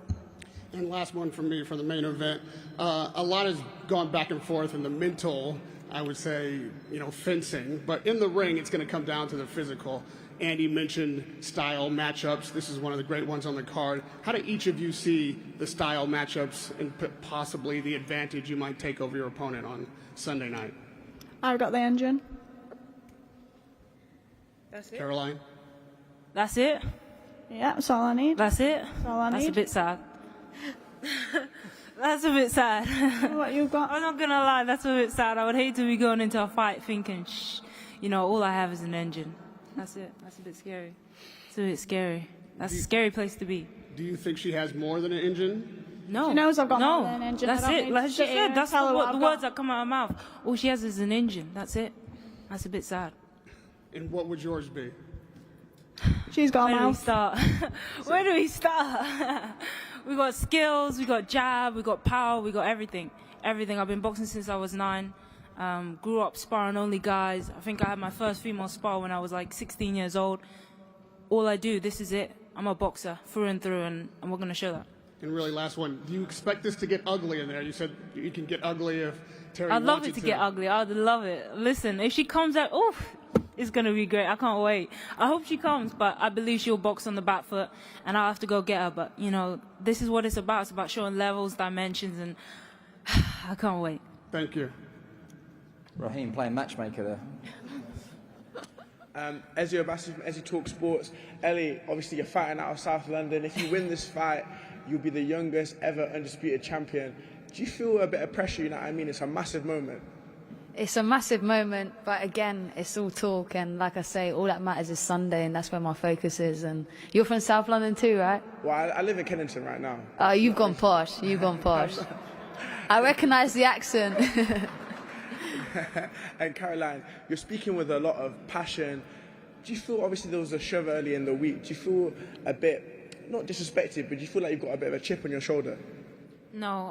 And last one from me for the main event. A lot has gone back and forth in the mental, I would say, fencing. But in the ring, it's going to come down to the physical. Andy mentioned style matchups. This is one of the great ones on the card. How do each of you see the style matchups and possibly the advantage you might take over your opponent on Sunday night? I've got the engine. That's it. Caroline? That's it? Yeah, that's all I need. That's it? That's all I need. That's a bit sad. That's a bit sad. What you got? I'm not gonna lie, that's a bit sad. I would hate to be going into a fight thinking, all I have is an engine. That's it. That's a bit scary. It's a bit scary. That's a scary place to be. Do you think she has more than an engine? No. She knows I've got no. more than an engine. That's I don't it. need Like to she sit here said, and that's tell her what the I've words got. that come out of her mouth. All she has is an engine. That's it. That's a bit sad. And what would yours be? She's got a Where do we mouth. start? Where do we start? We got skills, we got jab, we got power, we got everything. Everything. I've been boxing since I was 9. Grew up sparring only guys. I think I had my first female spar when I was like 16 years old. All I do, this is it. I'm a boxer through and through, and we're going to show that. And really, last one. Do you expect this to get ugly in there? You said you can get ugly if Terri I'd love wants it to get ugly. I'd love it. Listen, if she comes out, it's going to be great. I can't wait. I hope she comes, but I believe she'll box on the back foot, and I'll have to go get her. But, this is what it's about. It's about showing levels, dimensions, and I can't wait. Thank you. Raheem playing matchmaker there. As your ambassador from Ezzy Talk Sports, Ellie, obviously you're fighting out of South London. If you win this fight, you'll be the youngest ever undisputed champion. Do you feel a bit of pressure? You know what I mean? It's a massive moment. It's a massive moment, but again, it's all talk, and like I say, all that matters is Sunday, and that's where my focus is. And you're from South London too, right? Well, I live in Kennington right now. Oh, you've gone posh. You've gone posh. I recognise the accent. And Caroline, you're speaking with a lot of passion. Do you feel, obviously there was a shove early in the week, do you feel a bit, not disrespected, but do you feel like you've got a bit of a chip on your shoulder? No,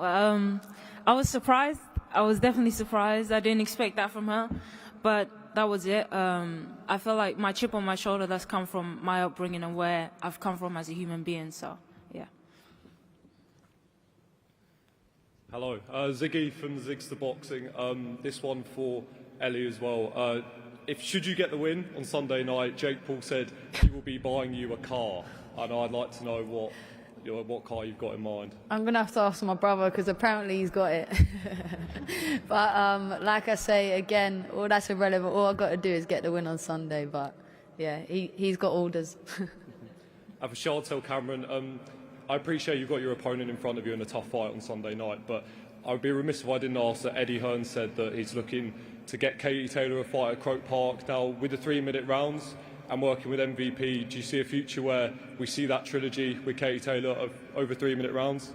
I was surprised. I was definitely surprised. I didn't expect that from her, but that was it. I feel like my chip on my shoulder, that's come from my upbringing and where I've come from as a human being, so, yeah. Hello, Ziggy from Zigster Boxing. This one for Ellie as well. Should you get the win on Sunday night, Jake Paul said he will be buying you a car, and I'd like to know what car you've got in mind. I'm going to have to ask my brother because apparently he's got it. But like I say, again, all that's irrelevant. All I've got to do is get the win on Sunday. But yeah, he's got orders. And for Chantel Cameron, I appreciate you've got your opponent in front of you in a tough fight on Sunday night, but I would be remiss if I didn't ask that Eddie Hearn said that he's looking to get Katie Taylor a fight at Croke Park. Now, with the 3-minute rounds and working with MVP, do you see a future where we see that trilogy with Katie Taylor of over 3-minute rounds?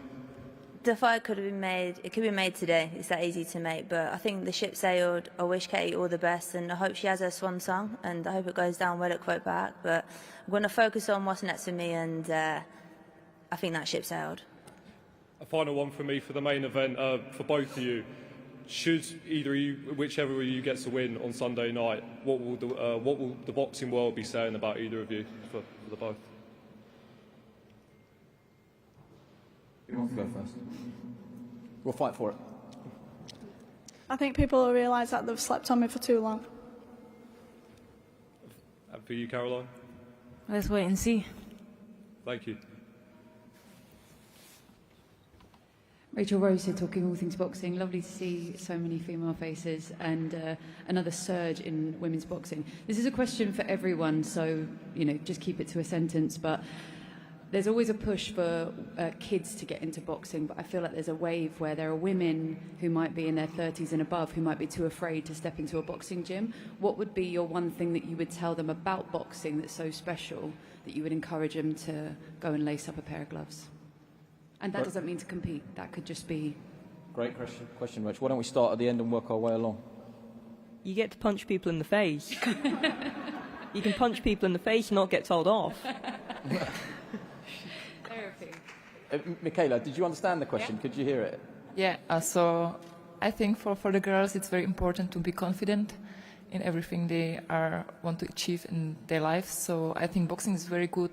The fight could have been made. It could be made today. It's that easy to make. But I think the ship sailed. I wish Katie all the best, and I hope she has her swan song, and I hope it goes down well at Croke Park. But I'm going to focus on what's next for me, and I think that ship sailed. A final one for me for the main event for both of you. Should either of you, whichever of you gets a win on Sunday night, what will the boxing world be saying about either of you for the both? Who wants to go first? We'll fight for it. I think people will realise that they've slept on me for too long. And for you, Caroline? Let's wait and see. Thank you. Rachel Rose here, talking all things boxing. Lovely to see so many female faces and another surge in women's boxing. This is a question for everyone, so just keep it to a sentence. But there's always a push for kids to get into boxing, but I feel like there's a wave where there are women who might be in their 30s and above who might be too afraid to step into a boxing gym. What would be your one thing that you would tell them about boxing that's so special that you would encourage them to go and lace up a pair of gloves? And that doesn't mean to compete. That could just be... Great question, Rich. Why don't we start at the end and work our way along? You get to punch people in the face. You can punch people in the face and not get told off. Therapy. Michaela, did you understand the question? Yeah. Could you hear it? Yeah, so I think for the girls it's very important to be confident in everything they want to achieve in their lives. So I think boxing is very good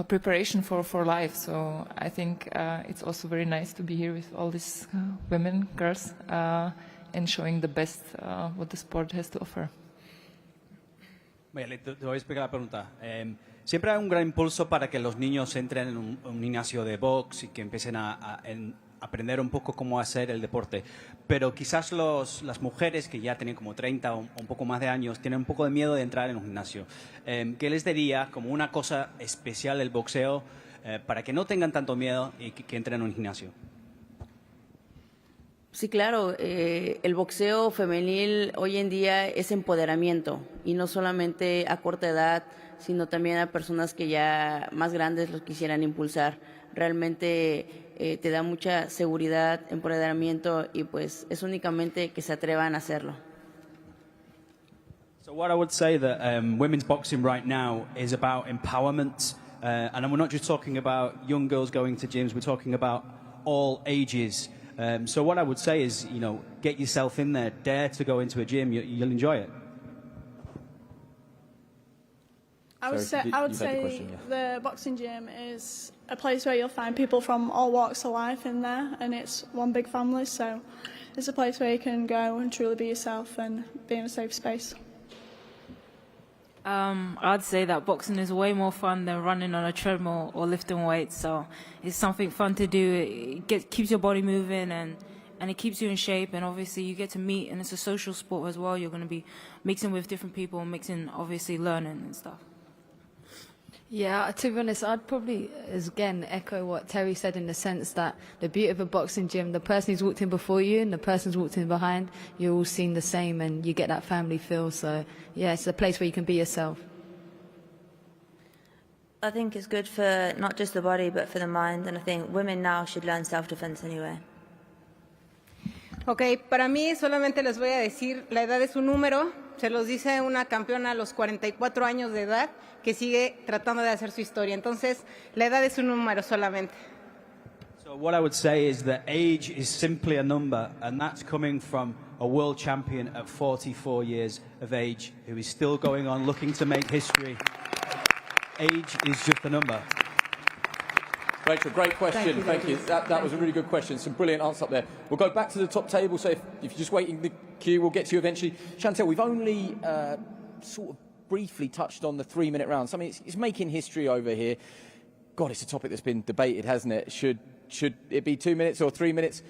preparation for life. So I think it's also very nice to be here with all these women, girls, and showing the best what the sport has to offer. Mayelli, te voy a explicar la pregunta. Siempre hay un gran impulso para que los niños entren en un gimnasio de box y que empiecen a aprender un poco cómo hacer el deporte. Pero quizás las mujeres que ya tienen como 30 o un poco más de años tienen un poco de miedo de entrar en un gimnasio. ¿Qué les diría como una cosa especial del boxeo para que no tengan tanto miedo y que entren en un gimnasio? Sí, claro, el boxeo femenil hoy en día es empoderamiento y no solamente a corta edad, sino también a personas que ya más grandes los quisieran impulsar. Realmente te da mucha seguridad, empoderamiento y pues es únicamente que se atrevan a hacerlo. So what I would say that women's boxing right now is about empowerment, and we're not just talking about young girls going to gyms, we're talking about all ages. So what I would say is, get yourself in there, dare to go into a gym, you'll enjoy it. I would say the boxing gym is a place where you'll find people from all walks of life in there, and it's one big family, so it's a place where you can go and truly be yourself and be in a safe space. I'd say that boxing is way more fun than running on a treadmill or lifting weights, so it's something fun to do. It keeps your body moving and it keeps you in shape, and obviously you get to meet, and it's a social sport as well. You're going to be mixing with different people, mixing, obviously learning and stuff. Yeah, to be honest, I'd probably, again, echo what Terry said in the sense that the beauty of a boxing gym, the person who's walked in before you and the person who's walked in behind, you're all seen the same and you get that family feel. So, yeah, it's a place where you can be yourself. I think it's good for not just the body, but for the mind. And I think women now should learn self-defense anyway. Ok, para mí solamente les voy a decir, la edad es un número, se los dice una campeona a los 44 años de edad que sigue tratando de hacer su historia. Entonces, la edad es un número solamente. So what I would say is that age is simply a number, and that's coming from a world champion at 44 years of age who is still going on looking to make history. Age is just a number. Rachel, great question. Thank you. That was a really good question. Some brilliant answer up there. We'll go back to the top table. So if you're just waiting the queue, we'll get to you eventually. Chantelle, we've only sort of briefly touched on the 3-minute rounds. I mean, it's making history over here. God, it's a topic that's been debated, hasn't it? Should it be 2 minutes or 3 minutes?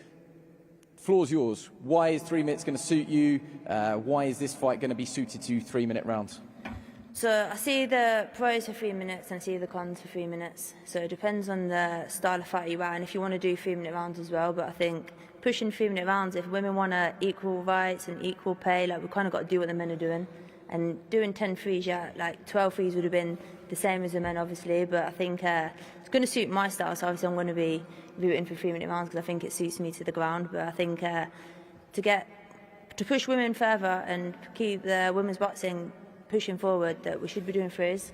Floor's yours. Why is 3 minutes going to suit you? Why is this fight going to be suited to 3-minute rounds? So I see the pros for 3 minutes and I see the cons for 3 minutes. So it depends on the style of fight you are and if you want to do 3-minute rounds as well. But I think pushing 3-minute rounds, if women want equal rights and equal pay, like we've kind of got to do what the men are doing. And doing 10 threes, yeah, like 12 threes would have been the same as the men, obviously. But I think it's going to suit my style. So obviously I'm going to be rooting for 3-minute rounds because I think it suits me to the ground. But I think to push women further and keep the women's boxing pushing forward, that we should be doing threes.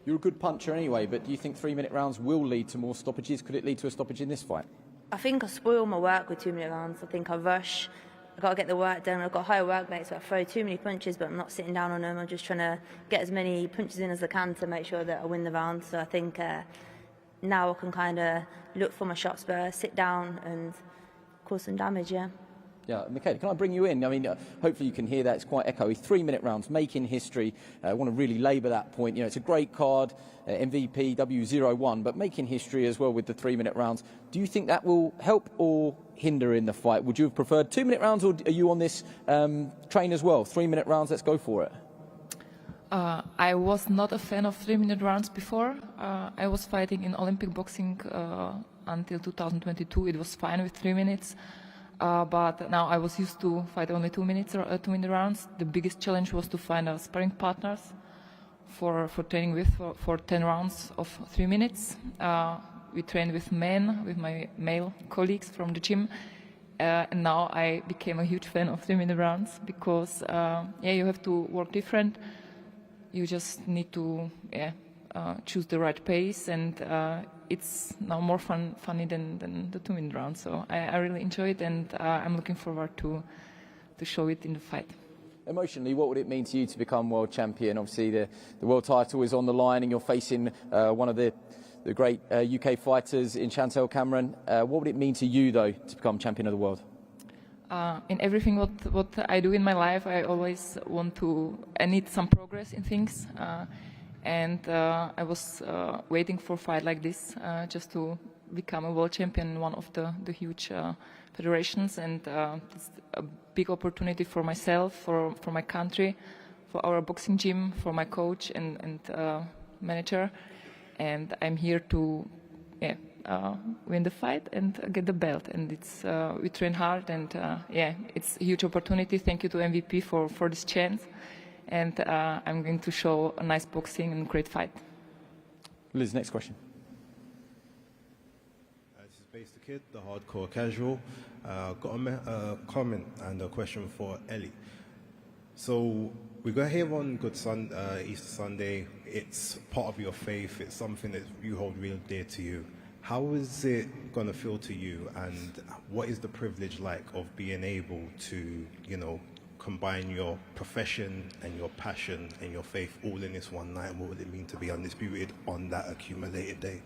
You're a good puncher anyway, but do you think 3-minute rounds will lead to more stoppages? Could it lead to a stoppage in this fight? I think I spoil my work with 2-minute rounds. I think I rush. I've got to get the work done. I've got high work rates, so I throw too many punches, but I'm not sitting down on them. I'm just trying to get as many punches in as I can to make sure that I win the round. So I think now I can kind of look for my shots better, sit down and cause some damage, yeah. Yeah, Michaela, can I bring you in? I mean, hopefully you can hear that. It's quite echoey. 3-minute rounds, making history. I want to really labour that point. You know, it's a great card, MVPW 0-1, but making history as well with the 3-minute rounds. Do you think that will help or hinder in the fight? Would you have preferred 2-minute rounds, or are you on this train as well? 3-minute rounds, let's go for it. I was not a fan of 3-minute rounds before. I was fighting in Olympic boxing until 2022. It was fine with 3 minutes. But now I was used to fight only 2 minutes or 2-minute rounds. The biggest challenge was to find sparring partners for training with for 10 rounds of 3 minutes. We trained with men, with my male colleagues from the gym. And now I became a huge fan of 3-minute rounds because, you have to work different. You just need to choose the right pace, and it's now more funny than the 2-minute round. So I really enjoy it, and I'm looking forward to show it in the fight. Emotionally, what would it mean to you to become world champion? Obviously, the world title is on the line, and you're facing one of the great UK fighters in Chantel Cameron. What would it mean to you, though, to become champion of the world? In everything what I do in my life, I always I need some progress in things, and I was waiting for a fight like this just to become a world champion in one of the huge federations, and it's a big opportunity for myself, for my country, for our boxing gym, for my coach and manager, and I'm here to win the fight and get the belt. And it's we train hard, and it's a huge opportunity. Thank you to MVP for this chance, and I'm going to show a nice boxing and great fight. Liz, next question. This is Base the Kid, the hardcore casual. Got a comment and a question for Ellie. So we got here on Easter Sunday. It's part of your faith. It's something that you hold real dear to you. How is it going to feel to you, and what is the privilege like of being able to, combine your profession and your passion and your faith all in this one night? And what would it mean to be undisputed on that accumulated day?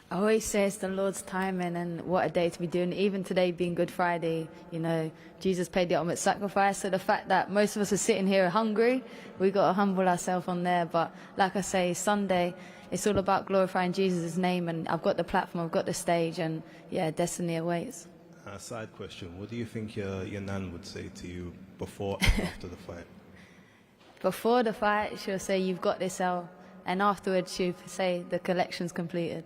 I always say it's the Lord's timing, and what a day to be doing. Even today being Good Friday, Jesus paid the ultimate sacrifice. So the fact that most of us are sitting here hungry, we got to humble ourselves on there. But like I say, Sunday, it's all about glorifying Jesus' name, and I've got the platform, I've got the stage, and destiny awaits. Side question, what do you think your nan would say to you before and after the fight? Before the fight, she'll say, "You've got this, El," and afterwards she'll say, "The collection's completed."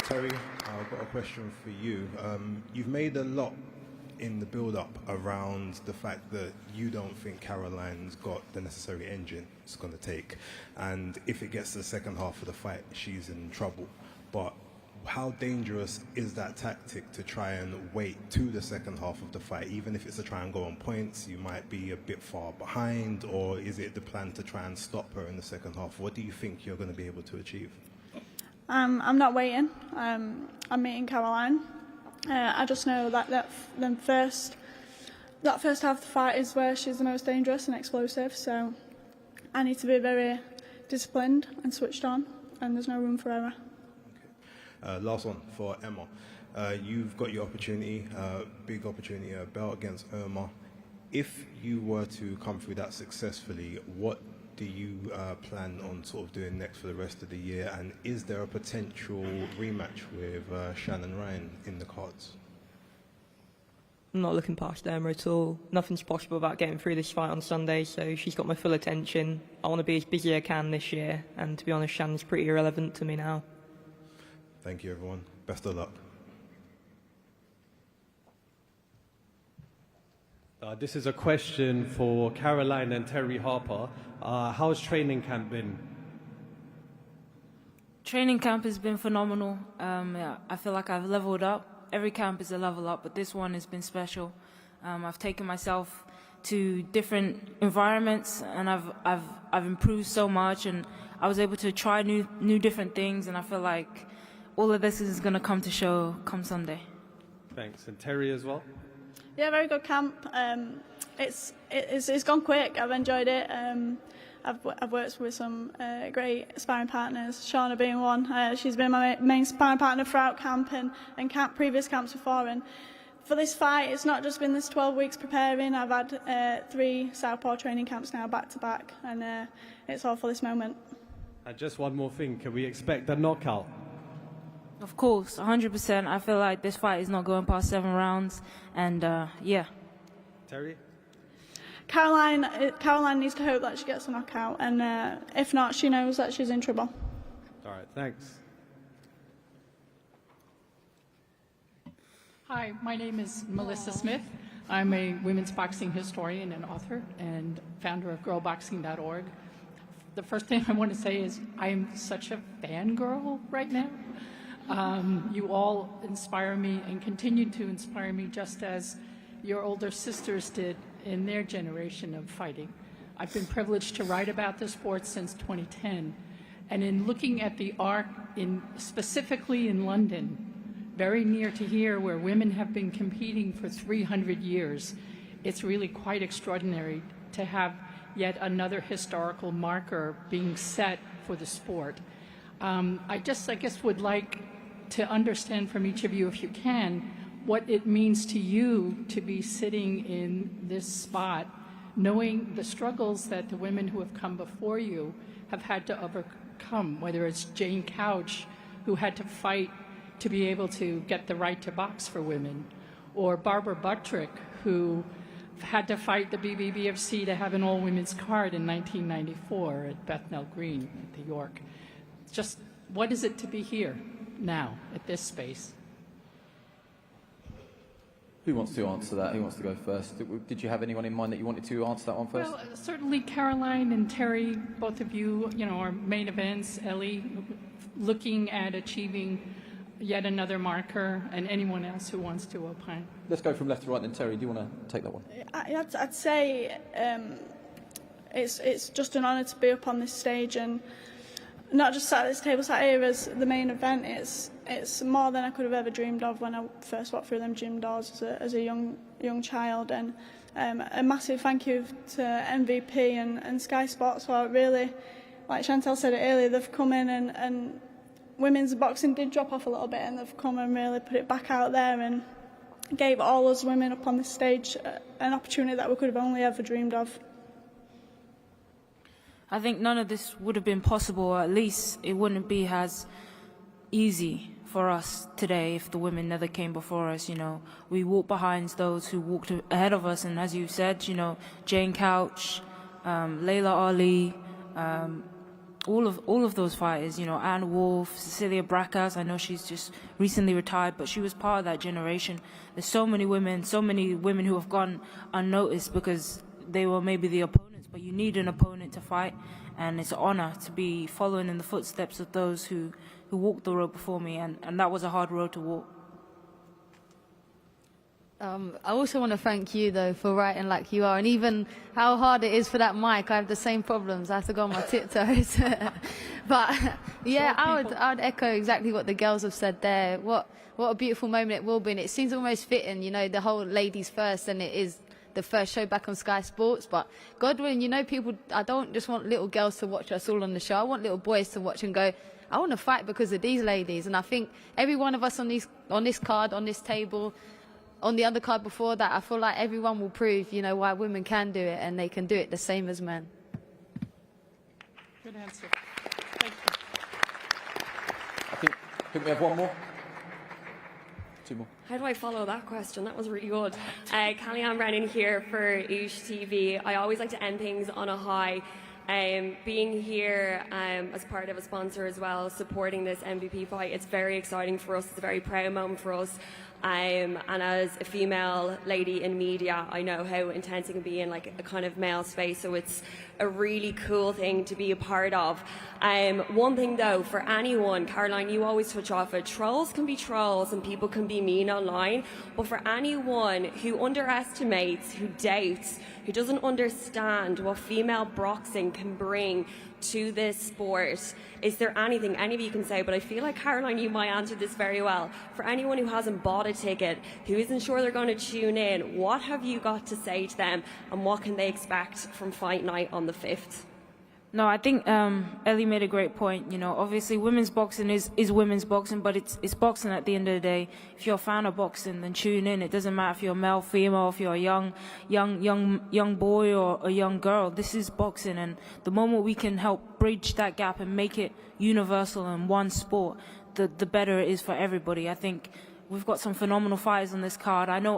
Terri, I've got a question for you. You've made a lot in the build-up around the fact that you don't think Caroline's got the necessary engine it's going to take, and if it gets to the second half of the fight, she's in trouble. But how dangerous is that tactic to try and wait to the second half of the fight? Even if it's to try and go on points, you might be a bit far behind, or is it the plan to try and stop her in the second half? What do you think you're going to be able to achieve? I'm not waiting. I'm meeting Caroline. I just know that that first half of the fight is where she's the most dangerous and explosive. So I need to be very disciplined and switched on, and there's no room for error. Okay. Last one for Emma. You've got your opportunity, big opportunity, a belt against Irma. If you were to come through that successfully, what do you plan on sort of doing next for the rest of the year, and is there a potential rematch with Shannon Ryan in the cards? I'm not looking past Irma at all. Nothing's possible about getting through this fight on Sunday, so she's got my full attention. I want to be as busy as I can this year, and to be honest, Shannon's pretty irrelevant to me now. Thank you, everyone. Best of luck. This is a question for Caroline and Terri Harper. How's training camp been? Training camp has been phenomenal. I feel like I've leveled up. Every camp is a level up, but this one has been special. I've taken myself to different environments, and I've improved so much, and I was able to try new different things, and I feel like all of this is going to come to show come Sunday. Thanks. And Terri as well? Yeah, very good camp. It's gone quick. I've enjoyed it. I've worked with some great sparring partners, Shauna being one. She's been my main sparring partner throughout camp and previous camps before. And for this fight, it's not just been this 12 weeks preparing. I've had 3 Southpaw training camps now back to back, and it's all for this moment. And just one more thing, can we expect a knockout? Of course, 100%. I feel like this fight is not going past 7 rounds, and yeah. Terri? Caroline needs to hope that she gets a knockout, and if not, she knows that she's in trouble. All right, thanks. Hi, my name is Melissa Smith. I'm a women's boxing historian and author and founder of girlboxing.org. The first thing I want to say is I am such a fangirl right now. You all inspire me and continue to inspire me just as your older sisters did in their generation of fighting. I've been privileged to write about this sport since 2010. And in looking at the arc, specifically in London, very near to here, where women have been competing for 300 years. It's really quite extraordinary to have yet another historical marker being set for the sport. I guess, would like to understand from each of you, if you can, what it means to you to be sitting in this spot, knowing the struggles that the women who have come before you have had to overcome, whether it's Jane Couch, who had to fight to be able to get the right to box for women, or Barbara Buttrick, who had to fight the BBBFC to have an all-women's card in 1994 at Bethnal Green at the York. Just what is it to be here now at this space? Who wants to answer that? Who wants to go first? Did you have anyone in mind that you wanted to answer that one first? Well, certainly Caroline and Terri, both of you, are main events. Ellie, looking at achieving yet another marker, and anyone else who wants to opine. Let's go from left to right then. Terri, do you want to take that one? I'd say it's just an honour to be up on this stage, and not just sat at this table, sat here as the main event. It's more than I could have ever dreamed of when I first walked through them gym doors as a young child. And a massive thank you to MVP and Sky Sports for really, like Chantelle said it earlier, they've come in and women's boxing did drop off a little bit, and they've come and really put it back out there and gave all us women up on this stage an opportunity that we could have only ever dreamed of. I think none of this would have been possible, or at least it wouldn't be as easy for us today if the women never came before us. We walked behind those who walked ahead of us, and as you said, Jane Couch, Layla Ali, all of those fighters, Anne Wolfe, Cecilia Braccas. I know she's just recently retired, but she was part of that generation. There's so many women who have gone unnoticed because they were maybe the opponents, but you need an opponent to fight, and it's an honor to be following in the footsteps of those who walked the road before me, and that was a hard road to walk. I also want to thank you, though, for writing like you are, and even how hard it is for that mic. I have the same problems. I have to go on my tiptoes. But yeah, I would echo exactly what the girls have said there. What a beautiful moment it will be, and it seems almost fitting, the whole ladies first, and it is the first show back on Sky Sports. But Godwin, people, I don't just want little girls to watch us all on the show. I want little boys to watch and go, I want to fight because of these ladies. And I think every one of us on this card, on this table, on the other card before that, I feel like everyone will prove, why women can do it, and they can do it the same as men. Good answer. Thank you. I think we have one more. Two more. How do I follow that question? That was really good. Kellyanne Brennan here for Oosh TV. I always like to end things on a high. Being here as part of a sponsor as well, supporting this MVP fight, it's very exciting for us. It's a very proud moment for us. And as a female lady in media, I know how intense it can be in like a kind of male space, so it's a really cool thing to be a part of. One thing though, for anyone, Caroline, you always touch off it, trolls can be trolls and people can be mean online, but for anyone who underestimates, who doubts, who doesn't understand what female boxing can bring to this sport, is there anything any of you can say? But I feel like, Caroline, you might answer this very well. For anyone who hasn't bought a ticket, who isn't sure they're going to tune in, what have you got to say to them, and what can they expect from fight night on the 5th? No, I think Ellie made a great point. Obviously women's boxing is women's boxing, but it's boxing at the end of the day. If you're a fan of boxing, then tune in. It doesn't matter if you're male, female, if you're a young boy or a young girl. This is boxing, and the moment we can help bridge that gap and make it universal in one sport, the better it is for everybody. I think we've got some phenomenal fighters on this card. I know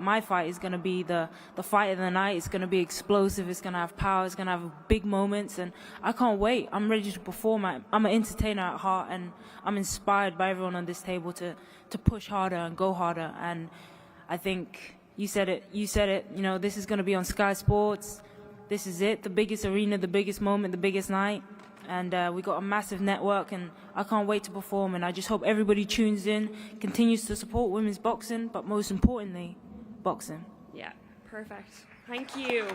my fight is going to be the fight of the night. It's going to be explosive. It's going to have power. It's going to have big moments, and I can't wait. I'm ready to perform. I'm an entertainer at heart, and I'm inspired by everyone on this table to push harder and go harder. And I think you said it. This is going to be on Sky Sports. This is it. The biggest arena, the biggest moment, the biggest night. And we got a massive network, and I can't wait to perform. And I just hope everybody tunes in, continues to support women's boxing, but most importantly, boxing. Yeah, perfect. Thank you.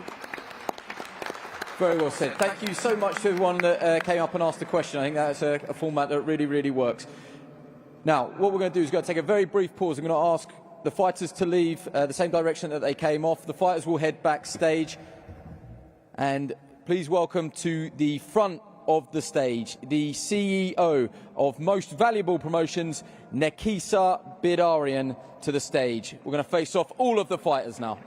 Very well said. Thank you so much to everyone that came up and asked a question. I think that's a format that really, really works. Now, what we're going to do is go take a very brief pause. I'm going to ask the fighters to leave the same direction that they came off. The fighters will head backstage. And please welcome to the front of the stage the CEO of Most Valuable Promotions, Nekisa Bidarian, to the stage. We're going to face off all of the fighters now.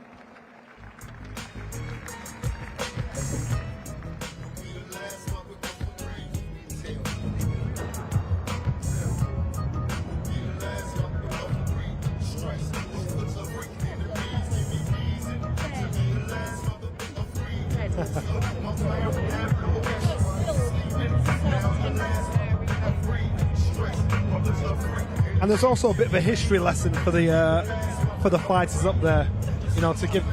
And there's also a bit of a history lesson for the fighters up there, you know, to give.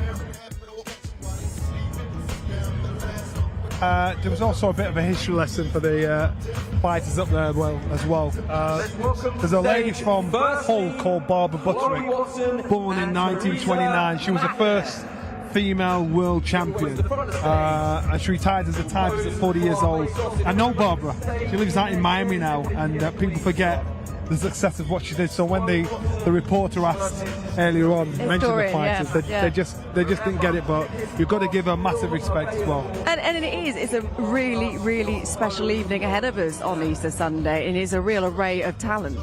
There was also a bit of a history lesson for the fighters up there as well. There's a lady from Hull called Barbara Butterick, born in 1929. She was the first female world champion, and she retired as a typist at 40 years old. I know Barbara. She lives out in Miami now, and people forget the success of what she did. So when the reporter asked earlier on, mentioned the fighters, they just didn't get it. But you've got to give her massive respect as well. And it's a really, really special evening ahead of us on Easter Sunday, and it's a real array of talent.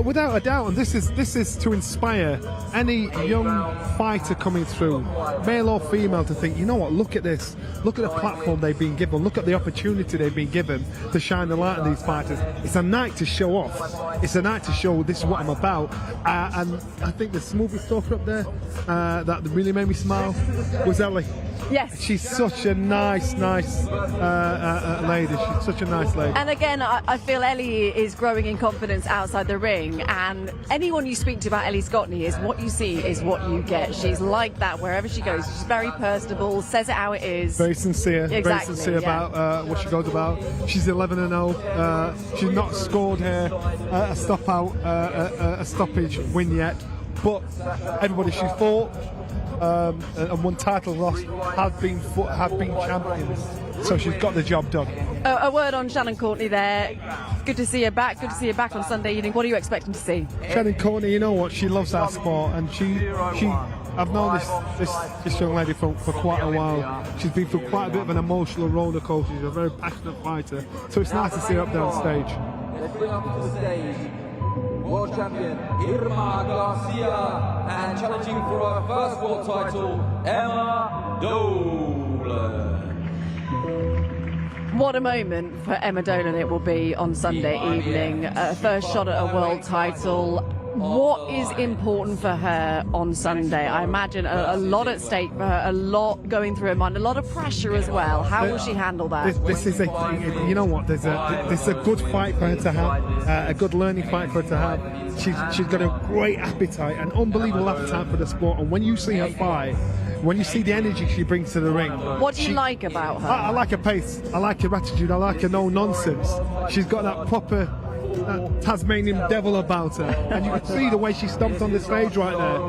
Without a doubt, and this is to inspire any young fighter coming through, male or female, to think, you know what, look at this, look at the platform they've been given, look at the opportunity they've been given to shine the light on these fighters. It's a night to show off. It's a night to show this is what I'm about. And I think the smoothest talker up there that really made me smile was Ellie. Yes. She's such a nice lady. She's such a nice lady. And again, I feel Ellie is growing in confidence outside the ring, and anyone you speak to about Ellie Scotney is what you see is what you get. She's like that wherever she goes. She's very personable, says it how it is. Very sincere. Exactly, very sincere about what she goes about. She's 11-0. She's not scored here a stoppage win yet, but everybody she's fought and won title loss have been champions, so she's got the job done. A word on Shannon Courtney there. Good to see her back. Good to see her back on Sunday evening. What are you expecting to see? Shannon Courtney, you know what? She loves our sport, and I've known this young lady for quite a while. She's been through quite a bit of an emotional roller coaster. She's a very passionate fighter, so it's nice to see her up there on stage. Let's bring up to the stage world champion Irma Garcia, and challenging for her first world title, Emma Dolan. What a moment for Emma Dolan it will be on Sunday evening. First shot at a world title. What is important for her on Sunday? I imagine a lot at stake for her, a lot going through her mind, a lot of pressure as well. How will she handle that? This is you know what? This is a good fight for her to have, a good learning fight for her to have. She's got a great appetite, an unbelievable appetite for the sport. And when you see her fight, when you see the energy she brings to the ring. What do you like about her? I like her pace. I like her attitude. I like her no nonsense. She's got that proper Tasmanian devil about her, and you can see the way she stomped on the stage right there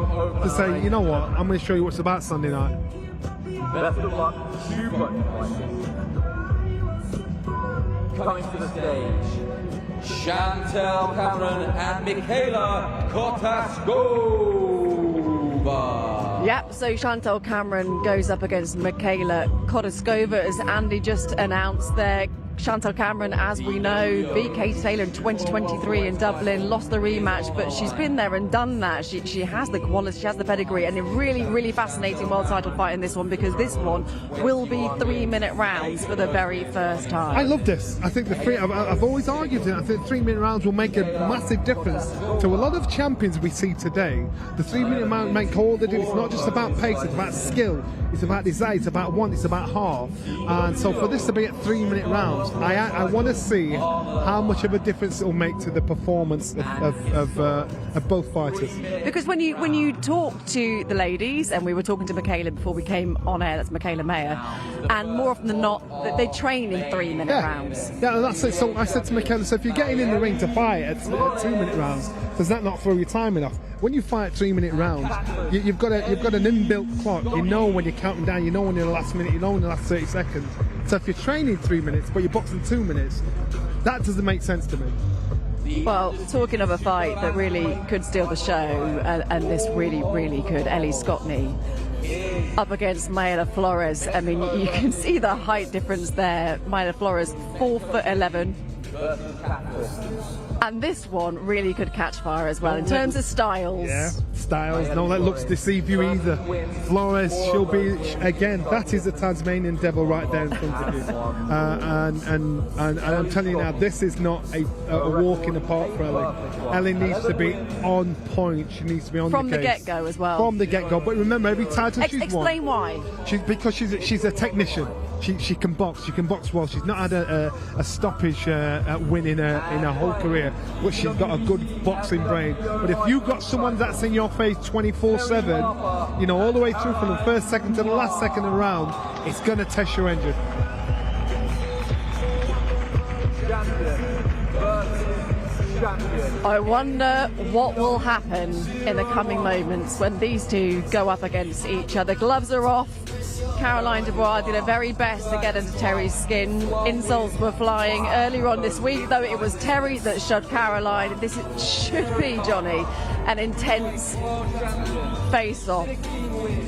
to say, you know what, I'm going to show you what's about Sunday night. Best of luck. Coming to the stage, Chantel Cameron and Michaela Kotaskova. Yep, so Chantel Cameron goes up against Michaela Kotaskova, as Andy just announced there. Chantel Cameron, as we know, beat Katie Taylor in 2023 in Dublin, lost the rematch, but she's been there and done that. She has the quality, she has the pedigree, and a really, really fascinating world title fight in this one, because this one will be 3-minute rounds for the very first time. I love this. I think I've always argued it. I think 3-minute rounds will make a massive difference to a lot of champions we see today. The 3-minute round make all the difference. It's not just about pace, it's about skill, it's about desire, it's about want, it's about heart. And so for this to be at 3-minute rounds, I want to see how much of a difference it will make to the performance of both fighters. Because when you talk to the ladies, and we were talking to Michaela before we came on air, that's Michaela Mayer, and more often than not, they train in 3-minute rounds. Yeah, that's it. So I said to Michaela, so if you're getting in the ring to fight at 2-minute rounds, does that not throw your timing off? When you fight 3-minute rounds, you've got an inbuilt clock. You know when you're counting down, you know when you're in the last minute, you know in the last 30 seconds. So if you're training 3 minutes but you're boxing 2 minutes, that doesn't make sense to me. Well, talking of a fight that really could steal the show, and this really, really could, Ellie Scotney up against Mayelli Flores. I mean, you can see the height difference there. Mayelli Flores, 4'11". And this one really could catch fire as well in terms of styles. Yeah, styles. Don't let looks deceive you either. Flores, she'll be, again, that is a Tasmanian devil right there in front of you. And I'm telling you now, this is not a walk in the park for Ellie. Ellie needs to be on point. She needs to be on from the case. the get-go as well. From the get-go. But remember, every title she's won. Explain why. Because she's a technician. She can box. She can box well. She's not had a stoppage win in her whole career, but she's got a good boxing brain. But if you've got someone that's in your face 24/7, you know, all the way through from the first second to the last second of the round, it's going to test your engine. I wonder what will happen in the coming moments when these two go up against each other. Gloves are off. Caroline Dubois did her very best to get into Terri's skin. Insults were flying earlier on this week, though it was Terri that shot Caroline. This should be, Johnny, an intense face-off.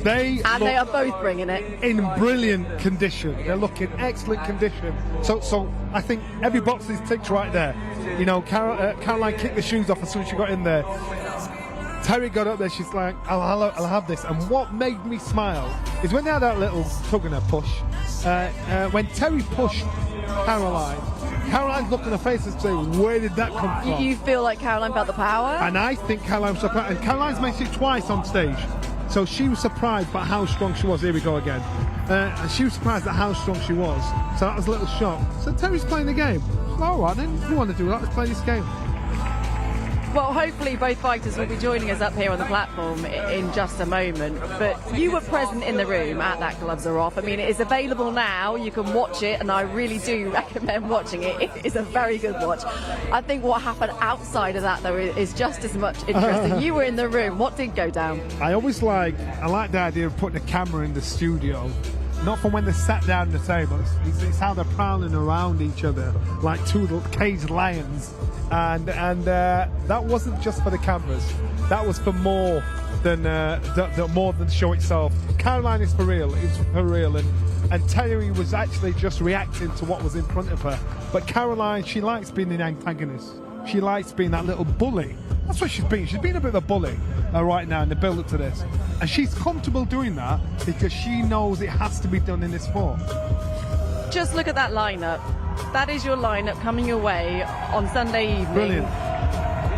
They are both bringing it. In brilliant condition. They're looking excellent condition. So I think every box is ticked right there. You know, Caroline kicked the shoes off as soon as she got in there. Terri got up there, she's like, I'll have this. And what made me smile is when they had that little tug and a push. When Terri pushed Caroline's looking at her face and saying, where did that come from? You feel like Caroline felt the power? And I think Caroline was surprised. And Caroline's mentioned it twice on stage. So she was surprised by how strong she was. Here we go again. And she was surprised at how strong she was. So that was a little shock. So Terri's playing the game. All right then, if you want to do that, let's play this game. Well, hopefully both fighters will be joining us up here on the platform in just a moment. But you were present in the room at that Gloves Are Off. I mean, it is available now. You can watch it, and I really do recommend watching it. It is a very good watch. I think what happened outside of that, though, is just as much interesting. You were in the room. What did go down? I like the idea of putting a camera in the studio. Not from when they sat down at the table. It's how they're prowling around each other like two little caged lions. And that wasn't just for the cameras. That was for more than the show itself. Caroline is for real. It's for real. And Terri was actually just reacting to what was in front of her. But Caroline, she likes being an antagonist. She likes being that little bully. That's what she's been. She's been a bit of a bully right now in the build-up to this. And she's comfortable doing that because she knows it has to be done in this sport. Just look at that lineup. That is your lineup coming your way on Sunday evening. Brilliant.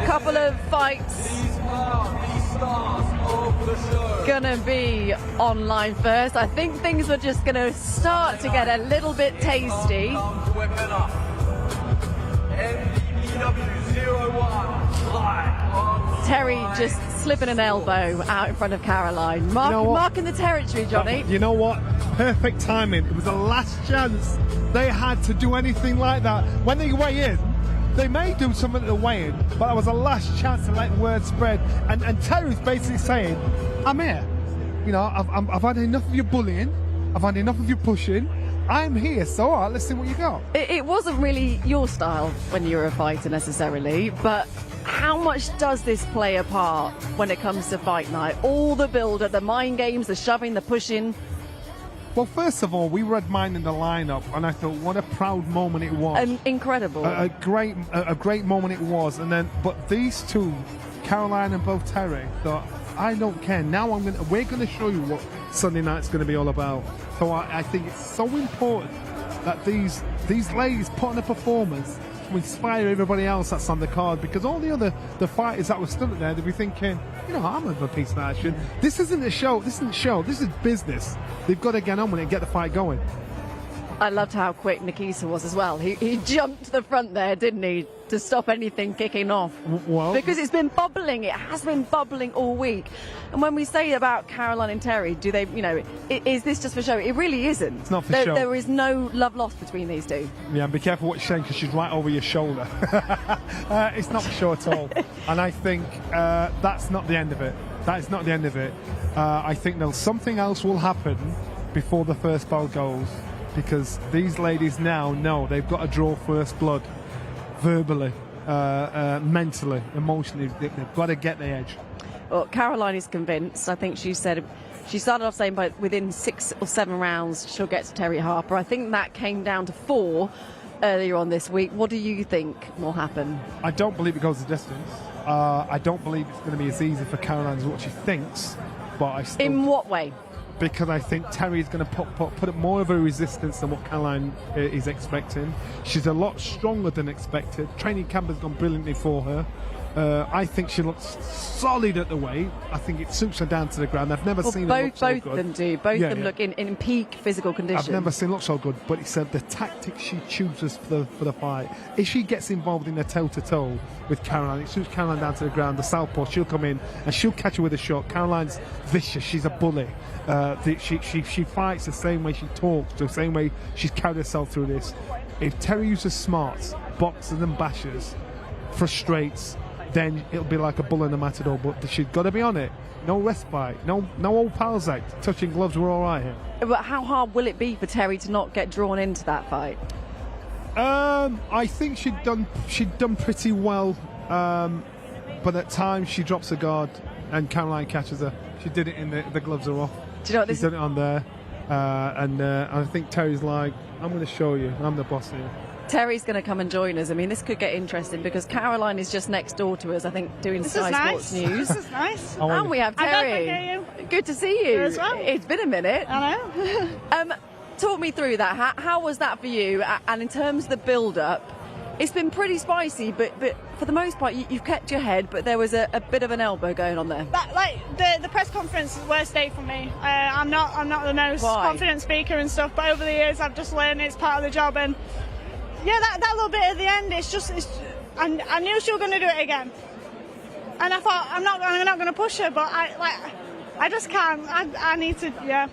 Couple of fights gonna be online first. I think things are just gonna start to get a little bit tasty. Terri just slipping an elbow out in front of Caroline. Marking the territory, Johnny. You know what? Perfect timing. It was the last chance they had to do anything like that. When they weigh in, they may do something at the weigh-in, but that was the last chance to let word spread. And Terri's basically saying, I'm here. You know, I've had enough of your bullying. I've had enough of your pushing. I'm here, so all right, let's see what you got. It wasn't really your style when you were a fighter necessarily, but how much does this play a part when it comes to fight night? All the build-up, the mind games, the shoving, the pushing. Well, first of all, we were admiring the lineup, and I thought, what a proud moment it was. Incredible. A great moment it was. And then, but these two, Caroline and both Terri, thought, I don't care. Now we're going to show you what Sunday night's going to be all about. So I think it's so important that these ladies put on a performance to inspire everybody else that's on the card, because all the fighters that were stood there, they'd be thinking, you know, I'm a piece of action. This isn't a show. This is business. They've got to get on with it and get the fight going. I loved how quick Nikita was as well. He jumped to the front there, didn't he, to stop anything kicking off. Well, because it's been bubbling. It has been bubbling all week. And when we say about Caroline and Terri, do they, you know, is this just for show? It really isn't. It's not for show. There is no love lost between these two. Yeah, and be careful what you're saying, because she's right over your shoulder. It's not for show at all. And I think that's not the end of it. That is not the end of it. I think something else will happen before the first bell goes, because these ladies now know they've got to draw first blood verbally. mentally, emotionally. They've got to get the edge. Well, Caroline is convinced. I think she said she started off saying by within 6 or 7 rounds she'll get to Terri Harper. I think that came down to 4 earlier on this week. What do you think will happen? I don't believe it goes the distance. I don't believe it's going to be as easy for Caroline as what she thinks. But I still, in what way? Because I think Terri is going to put up more of a resistance than what Caroline is expecting. She's a lot stronger than expected. Training camp has gone brilliantly for her. I think she looks solid at the weight. I think it suits her down to the ground. I've never seen her look so good. Both of them do. Both of them look in peak physical condition. I've never seen her look so good, but it's the tactics she chooses for the fight. If she gets involved in a toe-to-toe with Caroline, it suits Caroline down to the ground. The southpaw, she'll come in and she'll catch her with a shot. Caroline's vicious. She's a bully. She fights the same way she talks, the same way she's carried herself through this. If Terri uses smarts, boxes and bashes, frustrates, then it'll be like a bull in a matador. But she's got to be on it. No respite. No old pals act. Touching gloves, we're all right here. But how hard will it be for Terri to not get drawn into that fight? I think she'd done pretty well. But at times she drops her guard and Caroline catches her. She did it in the gloves are off. Do you know what She's done it on there. And I think Terry's like, I'm going to show you. I'm the boss here. Terry's going to come and join us. I mean, this could get interesting because Caroline is just next door to us, I think, doing Sky Sports News. This is nice. And we have Terry. You. Good to see you. You as well. It's been a minute. I know. Talk me through that. How was that for you? And in terms of the build-up, it's been pretty spicy, but for the most part, you've kept your head, but there was a bit of an elbow going on there. The press conference is the worst day for me. I'm not the most confident speaker and stuff, but over the years I've just learned it's part of the job. And yeah, that little bit at the end, I knew she was going to do it again, and I thought I'm not going to push her, but I just can't. I need to. Yeah.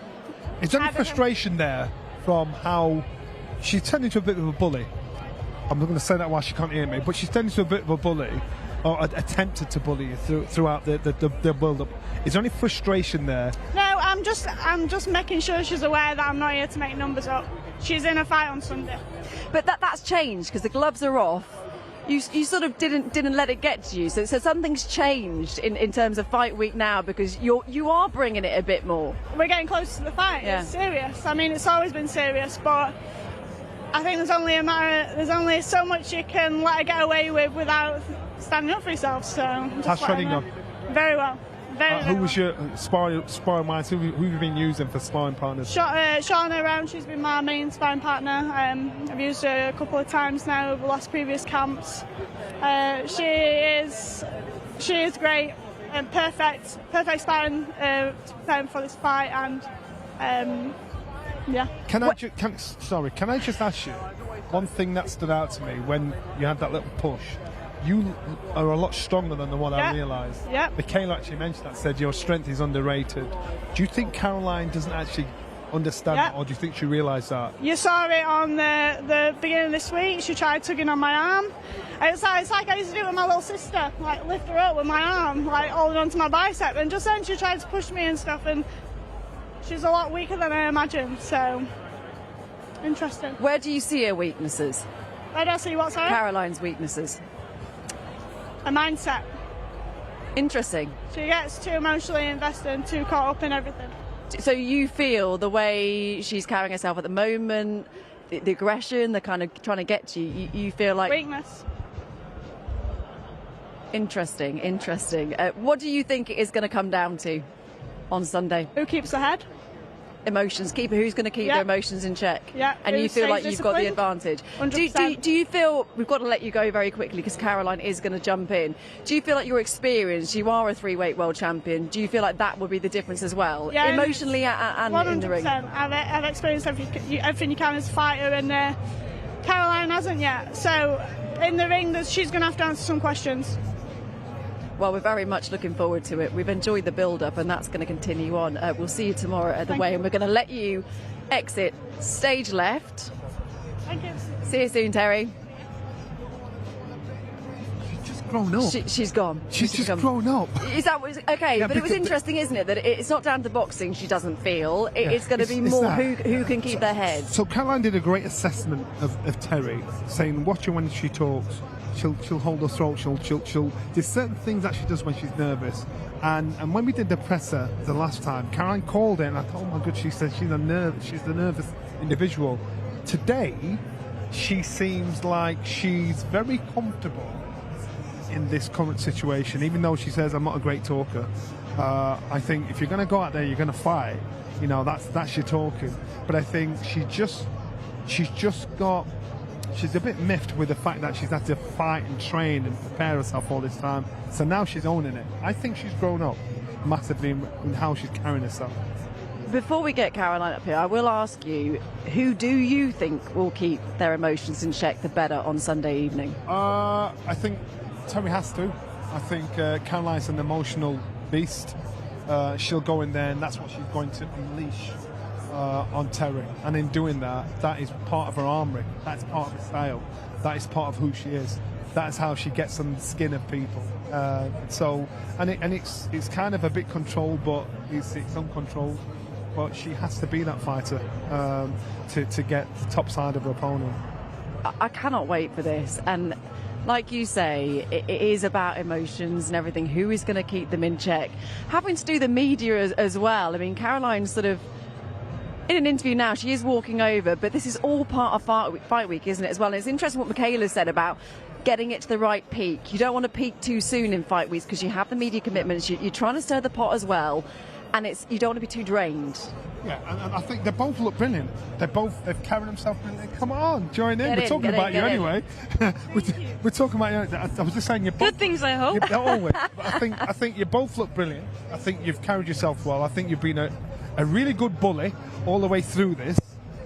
Is there any frustration there from how she turned into a bit of a bully? I'm not going to say that while she can't hear me, but she's turned into a bit of a bully, or attempted to bully you throughout the build-up. Is there any frustration there? No, I'm just making sure she's aware that I'm not here to make numbers up. She's in a fight on Sunday. But that's changed because the gloves are off. You sort of didn't let it get to you. So something's changed in terms of fight week now because you are bringing it a bit more. We're getting close to the fight. Yeah. It's serious. I mean, it's always been serious, but I think there's only so much you can let her get away with without standing up for yourself. So how's shredding gone? Very well. Who was your sparring partner? Who have you been using for sparring partners? Shauna around. She's been my main sparring partner. I've used her a couple of times now over the last previous camps. She is great and perfect sparring for this fight. And yeah. Can I just ask you one thing that stood out to me when you had that little push? You are a lot stronger than the one I realised. Yeah. Michaela actually mentioned that, said your strength is underrated. Do you think Caroline doesn't actually understand that, or do you think she realised that? You saw it on the beginning of this week. She tried tugging on my arm. It's like I used to do with my little sister, like lift her up with my arm, like holding onto my bicep. And just then she tried to push me and stuff, and she's a lot weaker than I imagined. So interesting. Where do you see her weaknesses? Where do I see what, sorry? Caroline's weaknesses. A mindset. Interesting. She gets too emotionally invested and too caught up in everything. So you feel the way she's carrying herself at the moment, the aggression, the kind of trying to get to you, you feel like... Weakness. Interesting. What do you think it is going to come down to on Sunday? Who keeps her head? Emotions. Who's going to keep their emotions in check? Yeah. And you feel like you've got the advantage. 100%. Do you feel, we've got to let you go very quickly because Caroline is going to jump in. Do you feel like your experience, you are a 3-weight world champion, do you feel like that would be the difference as well? Yeah, emotionally and 100%. in the ring? I've experienced everything you can as a fighter, and Caroline hasn't yet. So in the ring, she's going to have to answer some questions. Well, we're very much looking forward to it. We've enjoyed the build-up, and that's going to continue on. We'll see you tomorrow at the weigh, and we're going to let you exit stage left. Thank you. See you soon, Terri. She's just grown up. She's gone. She's just grown up. Is that okay? Yeah, but it was interesting, isn't it, that it's not down to boxing she doesn't feel. It's going to be more who can keep their head. So Caroline did a great assessment of Terri, saying watch her when she talks. she'll hold her throat. She'll. There's certain things that she does when she's nervous. And when we did the presser the last time, Caroline called it, and I thought, oh my God, she said she's the nervous individual. Today, she seems like she's very comfortable in this current situation, even though she says I'm not a great talker. I think if you're going to go out there, you're going to fight. You know, that's your talking. But I think she's a bit miffed with the fact that she's had to fight and train and prepare herself all this time. So now she's owning it. I think she's grown up massively in how she's carrying herself. Before we get Caroline up here, I will ask you, who do you think will keep their emotions in check the better on Sunday evening? I think Terri has to. I think Caroline's an emotional beast. She'll go in there, and that's what she's going to unleash on Terri. And in doing that, that is part of her armoury. That's part of her style. That is part of who she is. That's how she gets on the skin of people. It's kind of a bit controlled, but it's uncontrolled. But she has to be that fighter to get the top side of her opponent. I cannot wait for this. And like you say, it is about emotions and everything. Who is going to keep them in check? Having to do the media as well. I mean, Caroline's sort of in an interview now, she is walking over, but this is all part of fight week, isn't it, as well? And it's interesting what Michaela said about getting it to the right peak. You don't want to peak too soon in fight weeks because you have the media commitments. You're trying to stir the pot as well. And you don't want to be too drained. Yeah, and I think they both look brilliant. They've carried themselves brilliant. Come on, join in. We're talking about you anyway. We're talking about you. I was just saying you both. Good things, I hope. Always. But I think you both look brilliant. I think you've carried yourself well. I think you've been a really good bully all the way through this.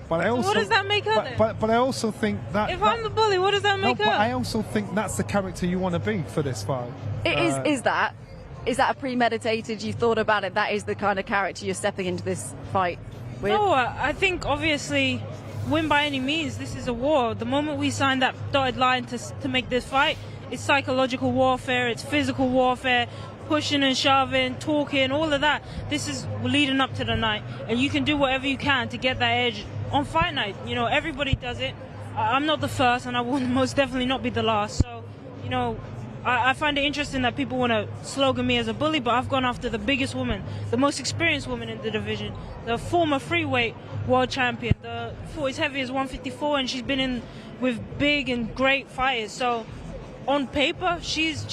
But I also, what does that make up? But I also think that if I'm the bully, what does that make up? But I also think that's the character you want to be for this fight. Is that a premeditated? You thought about it. That is the kind of character you're stepping into this fight with. No, I think obviously, win by any means. This is a war. The moment we signed that dotted line to make this fight, it's psychological warfare. It's physical warfare. Pushing and shoving, talking, all of that. This is leading up to the night, and you can do whatever you can to get that edge on fight night. You know, everybody does it. I'm not the first, and I will most definitely not be the last. So, you know, I find it interesting that people want to slogan me as a bully, but I've gone after the biggest woman, the most experienced woman in the division, the former freeweight world champion. The as heavy as 154, and she's been in with big and great fighters. So, on paper, she's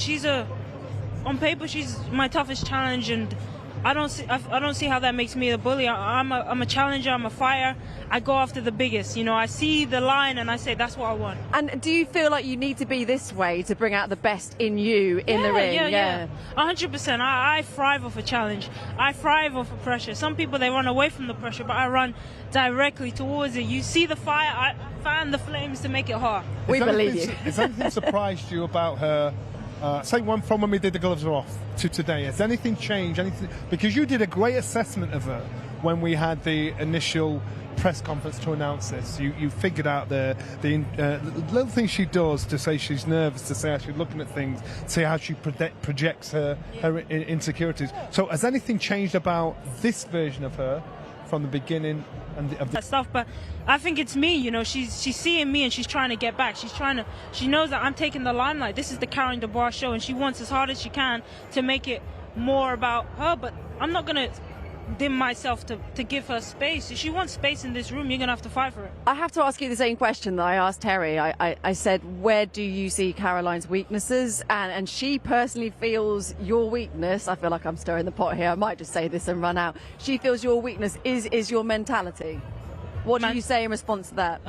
my toughest challenge, and I don't see how that makes me a bully. I'm a challenger. I'm a fighter. I go after the biggest. You know, I see the line and I say that's what I want. And do you feel like you need to be this way to bring out the best in you in the ring? Yeah. 100%. I thrive off a challenge. I thrive off of pressure. Some people, they run away from the pressure, but I run directly towards it. You see the fire, I fan the flames to make it hot. We believe you. Has anything surprised you about her? Say one from when we did the gloves are off to today. Has anything changed? Anything? Because you did a great assessment of her when we had the initial press conference to announce this. You figured out the little things she does to say she's nervous, to say how she's looking at things, to say how she projects her insecurities. So has anything changed about this version of her from the beginning of the stuff? But I think it's me. You know, she's seeing me and she's trying to get back. She knows that I'm taking the limelight. This is the Caroline Dubois show, and she wants as hard as she can to make it more about her. But I'm not gonna dim myself to give her space. If she wants space in this room, you're gonna have to fight for it. I have to ask you the same question that I asked Terri. I said, where do you see Caroline's weaknesses? And she personally feels your weakness, I feel like I'm stirring the pot here, I might just say this and run out. She feels your weakness is your mentality. What do you say in response to that?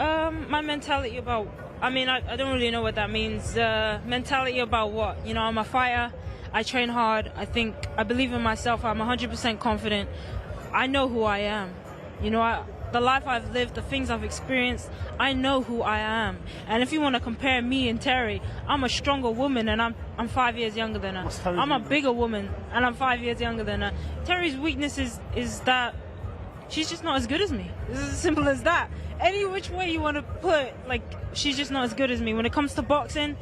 My mentality about, I don't really know what that means. Mentality about what? You know, I'm a fighter. I train hard. I believe in myself. I'm 100% confident. I know who I am. You know, the life I've lived, the things I've experienced, I know who I am. And if you want to compare me and Terri, I'm a stronger woman and I'm 5 years younger than her. I'm a bigger woman and I'm 5 years younger than her. Terry's weakness is that she's just not as good as me. It's as simple as that. Any which way you want to put, she's just not as good as me. When it comes to boxing,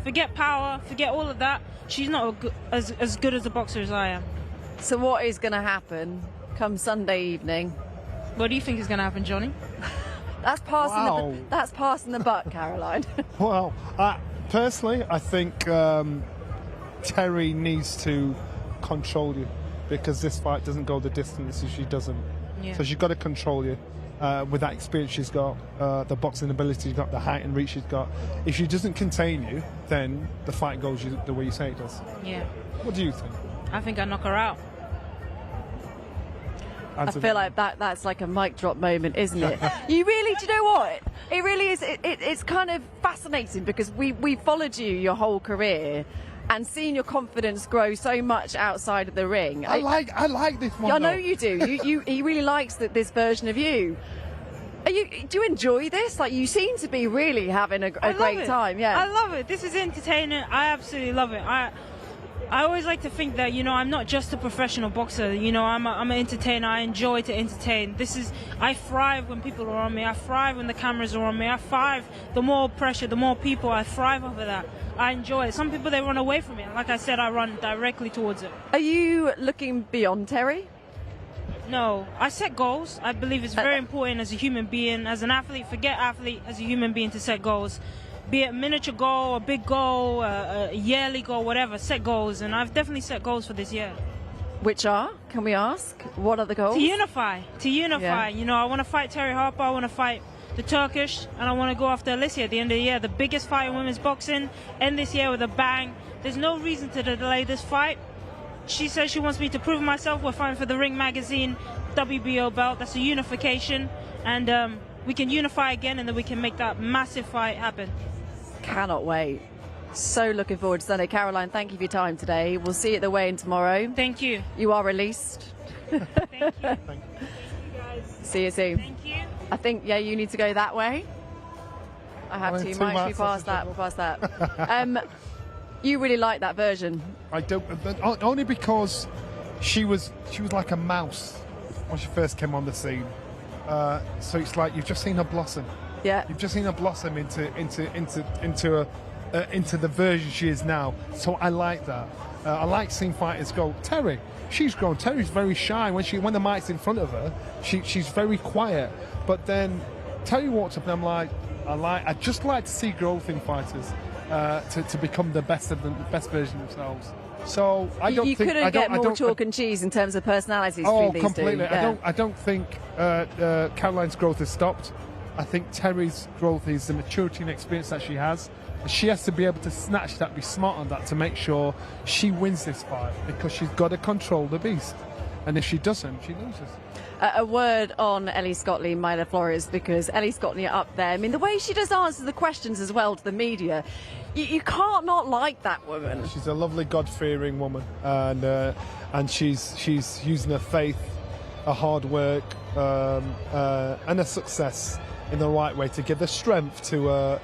forget power, forget all of that. She's not as good as a boxer as I am. So what is going to happen come Sunday evening? What do you think is going to happen, Johnny? That's passing. That's passing the buck, Caroline. Well, personally, I think Terri needs to control you, because this fight doesn't go the distance if she doesn't. Yeah. So she's got to control you. With that experience she's got, the boxing ability she's got, the height and reach she's got. If she doesn't contain you, then the fight goes the way you say it does. Yeah. What do you think? I think I knock her out. I feel like that's like a mic drop moment, isn't it? You really, do you know what? It really is. It's kind of fascinating, because we followed you your whole career, and seeing your confidence grow so much outside of the ring. I like this one. I know you do. He really likes this version of you. Do you enjoy this? Like, you seem to be really having a great time. Yeah, I love it. This is entertaining. I absolutely love it. I always like to think that, I'm not just a professional boxer. I'm an entertainer. I enjoy to entertain. I thrive when people are on me. I thrive when the cameras are on me. I thrive. The more pressure, the more people, I thrive over that. I enjoy it. Some people, they run away from it. Like I said, I run directly towards it. Are you looking beyond Terri? No, I set goals. I believe it's very important as a human being, as an athlete, forget athlete, as a human being to set goals. Be it a miniature goal, a big goal, a yearly goal, whatever, set goals. And I've definitely set goals for this year. Which are, can we ask, what are the goals? To unify. Yeah. I want to fight Terri Harper, I want to fight the Turkish, and I want to go after Alicia at the end of the year. The biggest fight in women's boxing, end this year with a bang. There's no reason to delay this fight. She says she wants me to prove myself. We're fighting for the Ring Magazine WBO belt. That's a unification, and we can unify again, and then we can make that massive fight happen. Cannot wait. So looking forward to Sunday. Caroline, thank you for your time today. We'll see you at the weigh-in tomorrow. Thank you. You are released. Thank you. Thank you guys. See you soon. Thank you. I think, you need to go that way. I have to. You might be past that. We'll pass that. You really like that version. I don't, only because she was like a mouse when she first came on the scene. So it's like you've just seen her blossom. Yeah. You've just seen her blossom into the version she is now. So I like that. I like seeing fighters go. Terri, she's grown. Terri's very shy when the mic's in front of her. She's very quiet. But then Terri walked up, and I'm like, I just like to see growth in fighters to become the best version of themselves. So I don't think couldn't get more chalk and cheese in terms of personalities. Oh, between these completely. two. Yeah. I don't think Caroline's growth has stopped. I think Terri's growth is the maturity and experience that she has. She has to be able to snatch that, be smart on that, to make sure she wins this fight, because she's got to control the beast. And if she doesn't, she loses. A word on Ellie Scotney, Mayelli Flores, because Ellie Scotney up there. I mean, the way she does answer the questions as well to the media, you can't not like that woman. She's a lovely, God-fearing woman, and she's using her faith, her hard work, and her success in the right way to give the strength to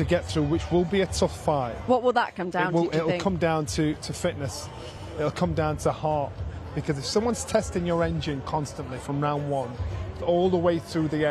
get through, which will be a tough fight. What will that come down to? It'll come down to fitness. It'll come down to heart. Because if someone's testing your engine constantly from round one all the way through to the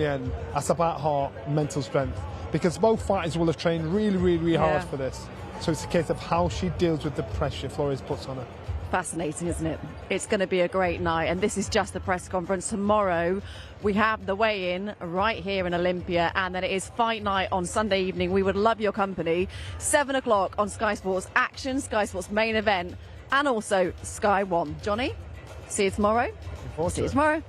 end, that's about heart and mental strength. Because both fighters will have trained really, really, really hard for this. So it's a case of how she deals with the pressure Flores puts on her. Fascinating, isn't it? It's going to be a great night, and this is just the press conference. Tomorrow we have the weigh-in right here in Olympia, and then it is fight night on Sunday evening. We would love your company. 7 o'clock on Sky Sports Action, Sky Sports main event, and also Sky One. Johnny, see you tomorrow. See you tomorrow.